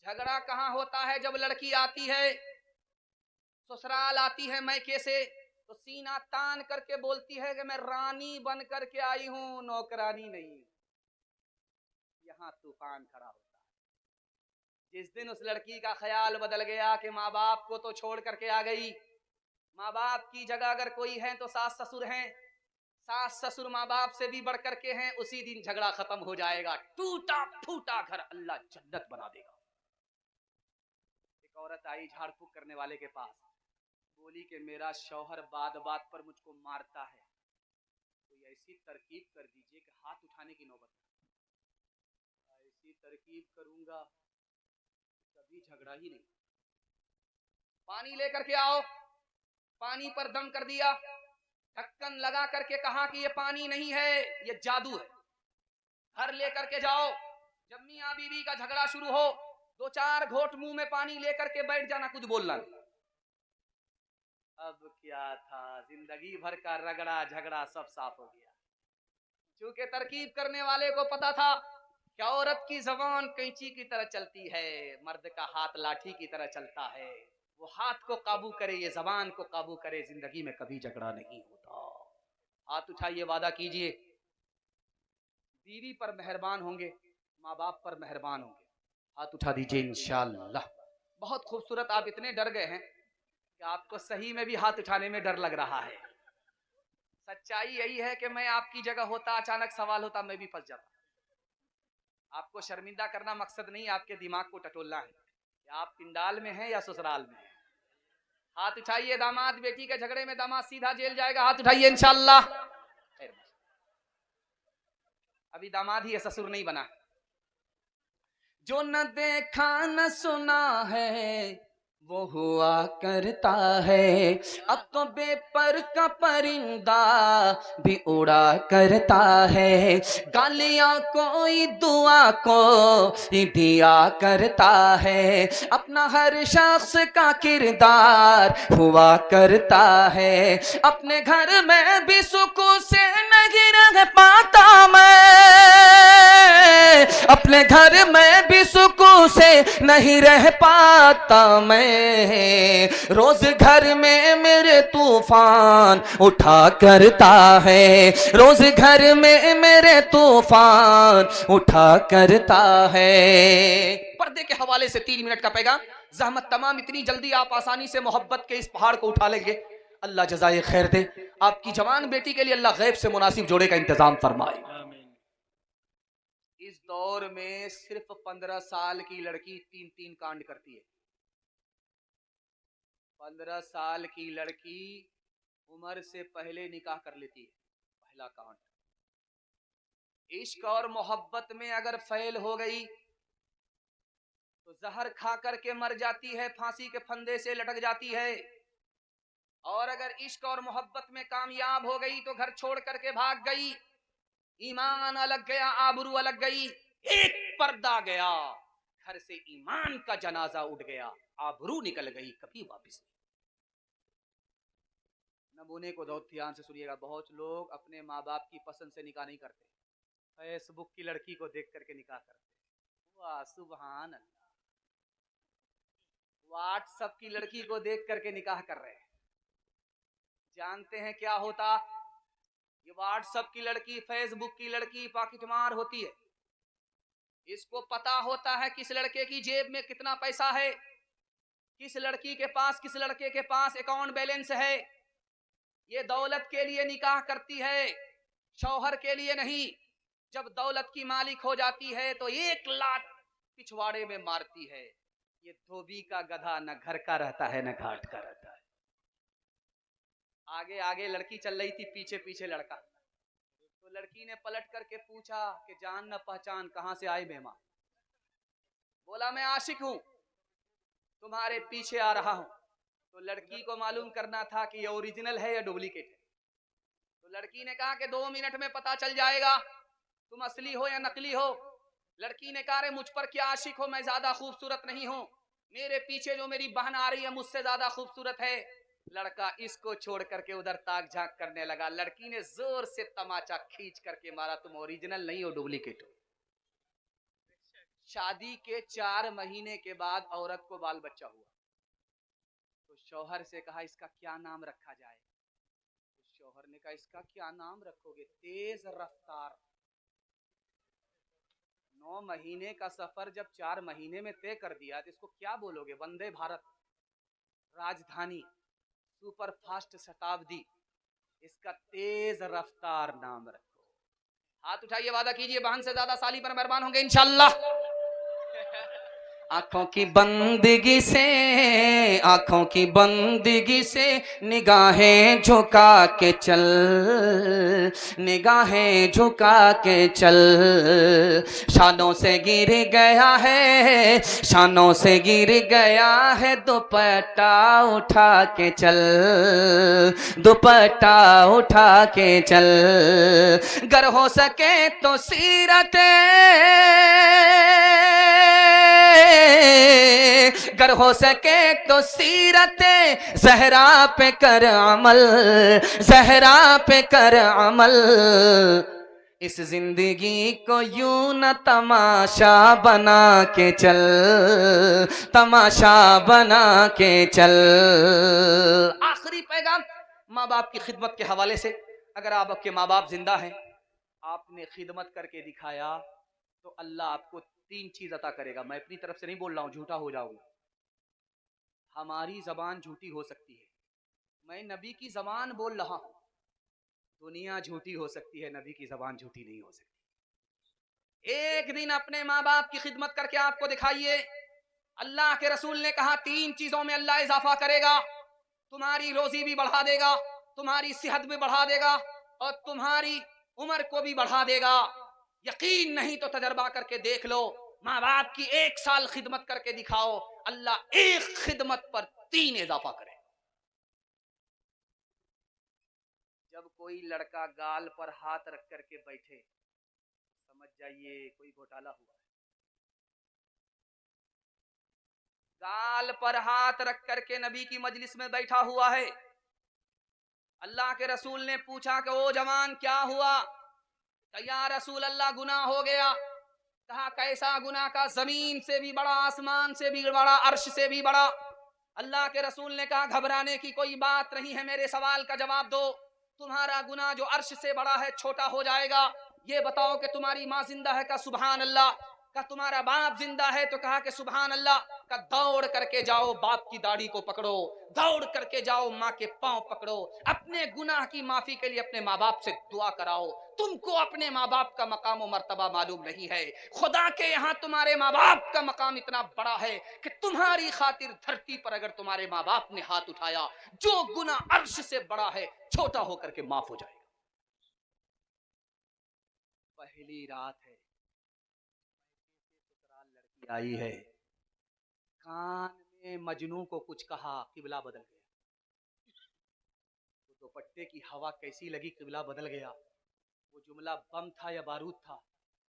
झगड़ा कहाँ होता है? जब लड़की आती है, ससुराल आती है मैके से, तो सीना तान करके बोलती है कि मैं रानी बन करके आई हूं, नौकरानी नहीं। यहां तूफान खड़ा होता है। जिस दिन उस लड़की का ख्याल बदल गया कि माँ बाप को तो छोड़ करके आ गई, माँ बाप की जगह अगर कोई है तो सास ससुर हैं, सास ससुर माँ बाप से भी बढ़ करके हैं, उसी दिन झगड़ा खत्म हो जाएगा। टूटा फूटा घर अल्लाह जन्नत बना देगा। एक औरत आई झाड़ फूक करने वाले के पास, बोली कि मेरा शौहर बात बात पर मुझको मारता है, कोई ऐसी तरकीब कर दीजिए कि हाथ उठाने की नौबत ना। ऐसी तरकीब करूंगा कभी झगड़ा ही नहीं। पानी लेकर के आओ, पानी पर दम कर दिया, ढक्कन लगा करके कहा कि ये पानी नहीं है, ये जादू है। घर लेकर के जाओ, जब मियां बीवी का झगड़ा शुरू हो, 2-4 घोट मुंह में पानी लेकर के बैठ जाना, कुछ बोलना नहीं। अब क्या था, जिंदगी भर का रगड़ा झगड़ा सब साफ हो गया। क्योंकि तरकीब करने वाले को पता था कि औरत की जबान कैंची की तरह चलती है, मर्द का हाथ लाठी की तरह चलता है। वो हाथ को काबू करे, ये जबान को काबू करे, जिंदगी में कभी झगड़ा नहीं होता। हाथ उठाइए, वादा कीजिए, बीवी पर मेहरबान होंगे, माँ बाप पर मेहरबान होंगे। हाथ उठा दीजिए इंशाअल्लाह। बहुत खूबसूरत। आप इतने डर गए हैं कि आपको सही में भी हाथ उठाने में डर लग रहा है। सच्चाई यही है कि मैं आपकी जगह होता, अचानक सवाल होता, मैं भी फंस जाता। आपको शर्मिंदा करना मकसद नहीं, आपके दिमाग को टटोलना है कि आप पिंडाल में हैं या ससुराल में हैं। हाथ उठाइए। दामाद बेटी के झगड़े में दामाद सीधा जेल जाएगा, हाथ उठाइए इंशाअल्लाह। अभी दामाद ही है, ससुर नहीं बना। जो न देखा न सुना है वो हुआ करता है, अब तो बेपर का परिंदा भी उड़ा करता है। गालियां कोई दुआ को दिया करता है, अपना हर शख्स का किरदार हुआ करता है। अपने घर में भी सुकून से नहीं रह पाता मैं, अपने घर में भी सुकून से नहीं रह पाता मैं। रोज घर में मेरे तूफान उठा करता है, रोज घर में मेरे तूफान उठा करता है। पर्दे के हवाले से 3 मिनट का पैगाम। ज़हमत तमाम, इतनी जल्दी आप आसानी से मोहब्बत के इस पहाड़ को उठा लेंगे, अल्लाह जज़ाए खैर दे। आपकी जवान बेटी के लिए अल्लाह गैब से मुनासिब जोड़े का इंतजाम फरमाए। इस दौर में सिर्फ 15 साल की लड़की 3 कांड करती है। 15 साल की लड़की उम्र से पहले निकाह कर लेती है। पहला कांड। इश्क और मोहब्बत में अगर फेल हो गई तो जहर खा करके मर जाती है, फांसी के फंदे से लटक जाती है। और अगर इश्क और मोहब्बत में कामयाब हो गई तो घर छोड़ करके भाग गई, ईमान अलग गया, आबरू अलग गई। एक पर्दा गया, घर से ईमान का जनाजा उठ गया, आबरू निकल गई, कभी वापस नहीं। नमूने को बहुत ध्यान से सुनिएगा। बहुत लोग अपने माँ बाप की पसंद से निकाह नहीं करते, फेसबुक की लड़की को देख करके निकाह करते। वाह सुभान अल्लाह। व्हाट्सएप की लड़की को देख करके निकाह कर रहे हैं। जानते हैं क्या होता? ये व्हाट्सएप की लड़की, फेसबुक की लड़की पाकिटमार होती है। इसको पता होता है किस लड़के की जेब में कितना पैसा है, किस लड़की के पास, किस लड़के के पास अकाउंट बैलेंस है। ये दौलत के लिए निकाह करती है, शौहर के लिए नहीं। जब दौलत की मालिक हो जाती है तो 1 लाख पिछवाड़े में मारती है। ये धोबी का गधा न घर का रहता है न घाट का रहता है। आगे आगे लड़की चल रही थी, पीछे पीछे लड़का। तो लड़की ने पलट करके पूछा कि जान न पहचान, कहां से आए मेहमान? बोला मैं आशिक हूं, तुम्हारे पीछे आ रहा हूं। तो लड़की को मालूम करना था कि ये ओरिजिनल है या डुप्लीकेट है। तो लड़की ने कहा कि 2 मिनट में पता चल जाएगा तुम असली हो या नकली हो। लड़की ने कहा रे मुझ पर क्या आशिक हो, मैं ज्यादा खूबसूरत नहीं हूं, मेरे पीछे जो मेरी बहन आ रही है मुझसे ज्यादा खूबसूरत है। लड़का इसको छोड़ करके उधर ताक झांक करने लगा। लड़की ने जोर से तमाचा खींच करके मारा, तुम ओरिजिनल नहीं हो, डुप्लीकेट हो। शादी के 4 महीने के बाद औरत को बाल बच्चा हुआ, तो शौहर से कहा इसका क्या नाम रखा जाए। तो शौहर ने कहा इसका क्या नाम रखोगे? तेज रफ्तार। 9 महीने का सफर जब 4 महीने में तय कर दिया तो इसको क्या बोलोगे? वंदे भारत, राजधानी, सुपर फास्ट शताब्दी, इसका तेज रफ्तार नाम रखो। हाथ उठाइए, वादा कीजिए बहन से ज्यादा साली पर मेहरबान होंगे इंशाल्लाह। आंखों की बंदगी से, आंखों की बंदगी से निगाहें झुका के चल, निगाहें झुका के चल। शानों से गिर गया है, शानों से गिर गया है, दुपट्टा उठा के चल, दुपट्टा उठा के चल। गर हो सके तो सीरत, गर हो सके तो सीरत ज़हरा पे कर अमल, ज़हरा पे कर अमल। इस जिंदगी को यूं न तमाशा बना के चल, तमाशा बना के चल। आखिरी पैगाम माँ बाप की खिदमत के हवाले से, अगर आपके माँ बाप जिंदा हैं, आपने खिदमत करके दिखाया तो अल्लाह आपको 3 चीज अता करेगा। मैं अपनी तरफ से नहीं बोल रहा हूं, झूठा हो जाऊंगा। हमारी जबान झूठी हो सकती है, मैं नबी की जबान बोल रहा हूं। दुनिया झूठी हो सकती है, नबी की जबान झूठी नहीं हो सकती। एक दिन अपने माँ बाप की खिदमत करके आपको दिखाइए। अल्लाह के रसूल ने कहा 3 चीजों में अल्लाह इजाफा करेगा। तुम्हारी रोजी भी बढ़ा देगा, तुम्हारी सेहत भी बढ़ा देगा, और तुम्हारी उम्र को भी बढ़ा देगा। यकीन नहीं तो तजर्बा करके देख लो। माँ बाप की 1 साल खिदमत करके दिखाओ, अल्लाह 1 खिदमत पर 3 इजाफा करे। जब कोई लड़का गाल पर हाथ रख करके बैठे, समझ जाइए कोई घोटाला हुआ है। गाल पर हाथ रख करके नबी की मजलिस में बैठा हुआ है। अल्लाह के रसूल ने पूछा कि ओ जवान क्या हुआ? या रसूल अल्लाह गुनाह हो गया। कहा कैसा गुनाह? का जमीन से भी बड़ा, आसमान से भी बड़ा, अर्श से भी बड़ा। अल्लाह के रसूल ने कहा घबराने की कोई बात नहीं है, मेरे सवाल का जवाब दो। तुम्हारा गुनाह जो अर्श से बड़ा है छोटा हो जाएगा। ये बताओ कि तुम्हारी माँ जिंदा है? का सुभान अल्लाह। का तुम्हारा बाप जिंदा है? तो कहा कि सुभान अल्लाह। का दौड़ करके जाओ बाप की दाढ़ी को पकड़ो, दौड़ करके जाओ माँ के पांव पकड़ो, अपने गुनाह की माफी के लिए अपने माँ बाप से दुआ कराओ। तुमको अपने माँ बाप का मकाम और मर्तबा मालूम नहीं है। खुदा के यहाँ तुम्हारे माँ बाप का मकाम इतना बड़ा है कि तुम्हारी खातिर धरती पर अगर तुम्हारे माँ बाप ने हाथ उठाया, जो गुनाह अर्श से बड़ा है छोटा होकर के माफ हो जाएगा। पहली रात है, लड़की आई है, कान में मजनू को कुछ कहा, किबला बदल गया। तो दुपट्टे की हवा कैसी लगी, किबला बदल गया। वो जुमला बम था या बारूद था,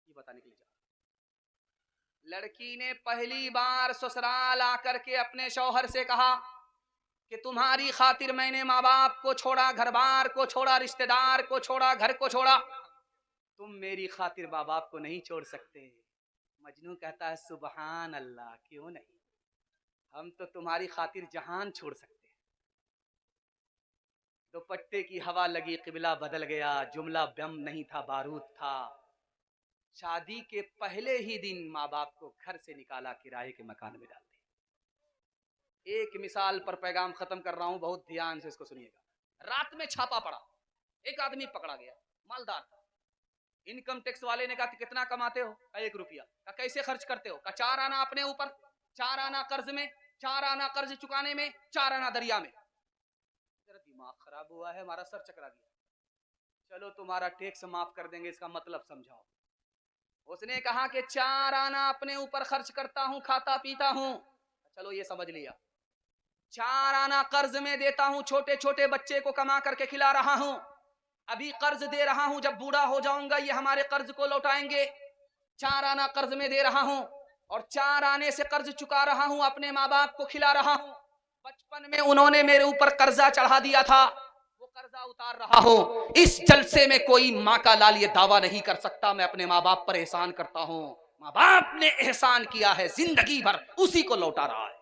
ये बताने के लिए जा रहा। लड़की ने पहली बार ससुराल आकर के अपने शौहर से कहा कि तुम्हारी खातिर मैंने माँ बाप को छोड़ा, घर बार को छोड़ा, रिश्तेदार को छोड़ा, घर को छोड़ा। तुम मेरी खातिर माँ बाप को नहीं छोड़ सकते। मजनू कहता है सुबहान अल्लाह, क्यों नहीं, हम तो तुम्हारी खातिर जहान छोड़ सकते हैं। दुपट्टे की हवा लगी, किबला बदल गया। जुमला बम नहीं था, बारूद था। शादी के पहले ही दिन माँ बाप को घर से निकाला, किराए के मकान में डाल दिया। एक मिसाल पर पैगाम खत्म कर रहा हूं, बहुत ध्यान से इसको सुनिएगा। रात में छापा पड़ा, एक आदमी पकड़ा गया, मालदार था। इनकम टैक्स वाले ने कहा कितना कमाते हो? 1 रुपया। का कैसे खर्च करते हो? का 4 आना अपने ऊपर, 4 आना कर्ज में, 4 आना कर्ज चुकाने में, 4 आना दरिया में। तेरा दिमाग खराब हुआ है, हमारा सर चकरा गया। चलो तुम्हारा टैक्स माफ कर देंगे, इसका मतलब समझाओ। उसने कहा कि 4 आना अपने ऊपर खर्च करता हूं, खाता पीता हूं। चलो ये समझ लिया। 4 आना कर्ज में देता हूं, छोटे छोटे बच्चे को कमा करके खिला रहा हूं। अभी कर्ज दे रहा हूं, जब बूढ़ा हो जाऊंगा ये हमारे कर्ज को लौटाएंगे। 4 आना कर्ज में दे रहा हूं और 4 आने से कर्ज चुका रहा हूं, अपने माँ बाप को खिला रहा हूं। बचपन में उन्होंने मेरे ऊपर कर्जा चढ़ा दिया था, वो कर्जा उतार रहा हूं। इस जलसे में कोई माँ का लाल ये दावा नहीं कर सकता मैं अपने माँ बाप पर एहसान करता हूं। माँ बाप ने एहसान किया है जिंदगी भर, उसी को लौटा रहा है।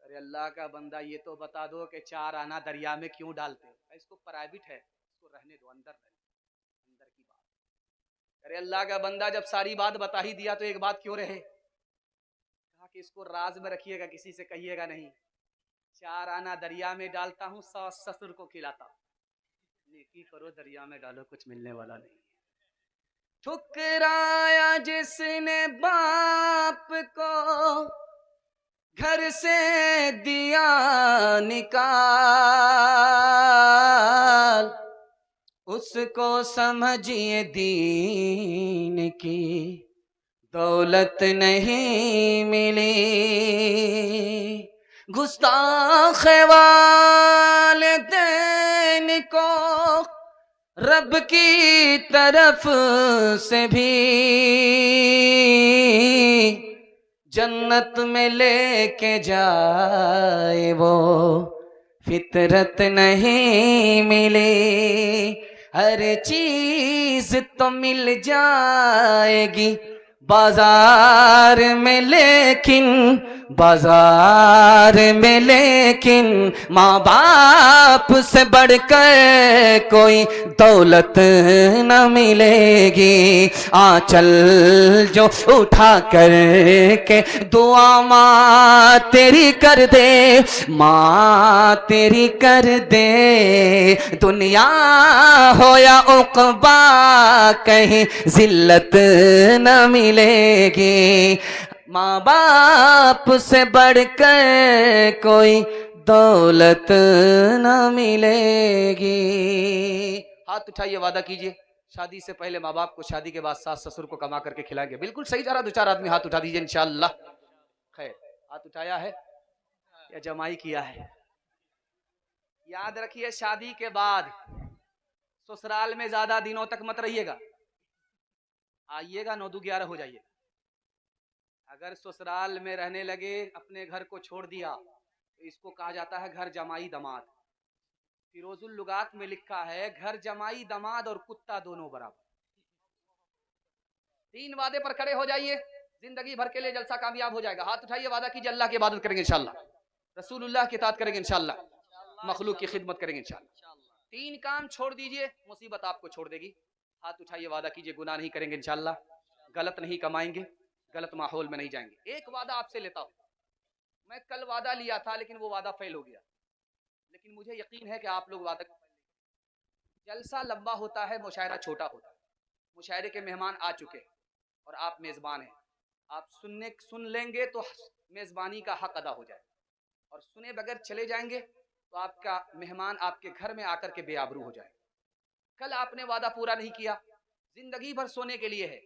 अरे अल्लाह का बंदा, ये तो बता दो कि 4 आना दरिया में क्यों डालते हो? इसको प्राइवेट है, इसको रहने दो, अंदर की बात। अरे अल्लाह का बंदा, जब सारी बात बता ही दिया तो एक बात क्यों रहे? कहा कि इसको राज में रखिएगा, किसी से कहिएगा नहीं। 4 आना दरिया में डालता हूँ, सास ससुर को खिलाता हूँ। नेकी करो, दरिया में डालो, कुछ मिलने वाला नहीं। ठुकराया जिसने बाप को, घर से दिया निकाल, उसको समझिए दीन की दौलत नहीं मिली। गुस्ताख वालिदैन को रब की तरफ से भी जन्नत में लेके जाए वो फितरत नहीं मिली। हर चीज तो मिल जाएगी बाजार में, लेकिन माँ बाप से बढ़कर कोई दौलत न मिलेगी। आंचल जो उठा कर के दुआ माँ तेरी कर दे, माँ तेरी कर दे। दुनिया हो या उक़बा कहीं जिल्लत न मिलेगी। माँ बाप से बढ़कर कोई दौलत न मिलेगी। हाथ उठाइए, वादा कीजिए शादी से पहले माँ बाप को, शादी के बाद सास ससुर को कमा करके खिलाएंगे। बिल्कुल सही जा रहा, 2-4 आदमी हाथ उठा दीजिए इंशाअल्लाह। खैर, हाथ उठाया है या जमाई किया है? याद रखिए, शादी के बाद ससुराल में ज्यादा दिनों तक मत रहिएगा, आइएगा 9-11 हो जाइए। अगर ससुराल में रहने लगे, अपने घर को छोड़ दिया, तो इसको कहा जाता है घर जमाई दमाद। फिरोजुल लुगात में लिखा है घर जमाई दमाद और कुत्ता दोनों बराबर। 3 वादे पर खड़े हो जाइए, जिंदगी भर के लिए जलसा कामयाब हो जाएगा। हाथ उठाइए, वादा कीजिए अल्लाह की इबादत करेंगे इंशाअल्लाह, रसूलुल्लाह की इताअत करेंगे इंशाअल्लाह, मखलूक की खिदमत करेंगे इंशाअल्लाह। 3 काम छोड़ दीजिए, मुसीबत आपको छोड़ देगी। हाथ उठाइए, वादा कीजिए गुनाह नहीं करेंगे इंशाअल्लाह, गलत नहीं कमाएंगे, गलत माहौल में नहीं जाएंगे। एक वादा आपसे लेता हूं, मैं कल वादा लिया था लेकिन वो वादा फेल हो गया, लेकिन मुझे यकीन है कि आप लोग वादा, जलसा लंबा होता है, मुशायरा छोटा होता है। मुशायरे के मेहमान आ चुके हैं और आप मेजबान हैं, आप सुन लेंगे तो मेजबानी का हक अदा हो जाए, और सुने बगैर चले जाएंगे तो आपका मेहमान आपके घर में आकर के बेआबरू हो जाए। कल आपने वादा पूरा नहीं किया, जिंदगी भर सोने के लिए है,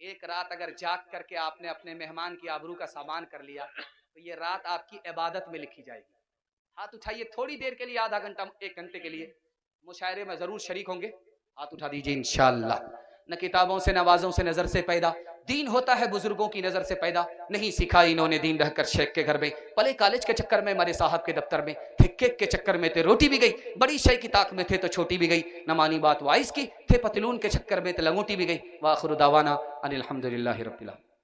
एक रात अगर जाग करके आपने अपने मेहमान की आबरू का सामान कर लिया तो ये रात आपकी इबादत में लिखी जाएगी। हाथ उठाइए, थोड़ी देर के लिए, आधा घंटा 1 घंटे के लिए मुशायरे में जरूर शरीक होंगे। हाथ उठा दीजिए इंशाअल्लाह। न किताबों से नवाजों से नजर से पैदा, दीन होता है बुजुर्गों की नजर से पैदा। नहीं सीखा इन्होंने दीन रहकर शेख के घर में, पले कॉलेज के चक्कर में, मरे साहब के दफ्तर में, फिक्के के चक्कर में थे रोटी भी गई, बड़ी शय की ताक में थे तो छोटी भी गई, न मानी बात वाइस की, थे पतलून के चक्कर में तो लंगोटी भी गई। वाखिर दावाना अनिल हम्दुलिल्लाहि रब्बिल आलमीन।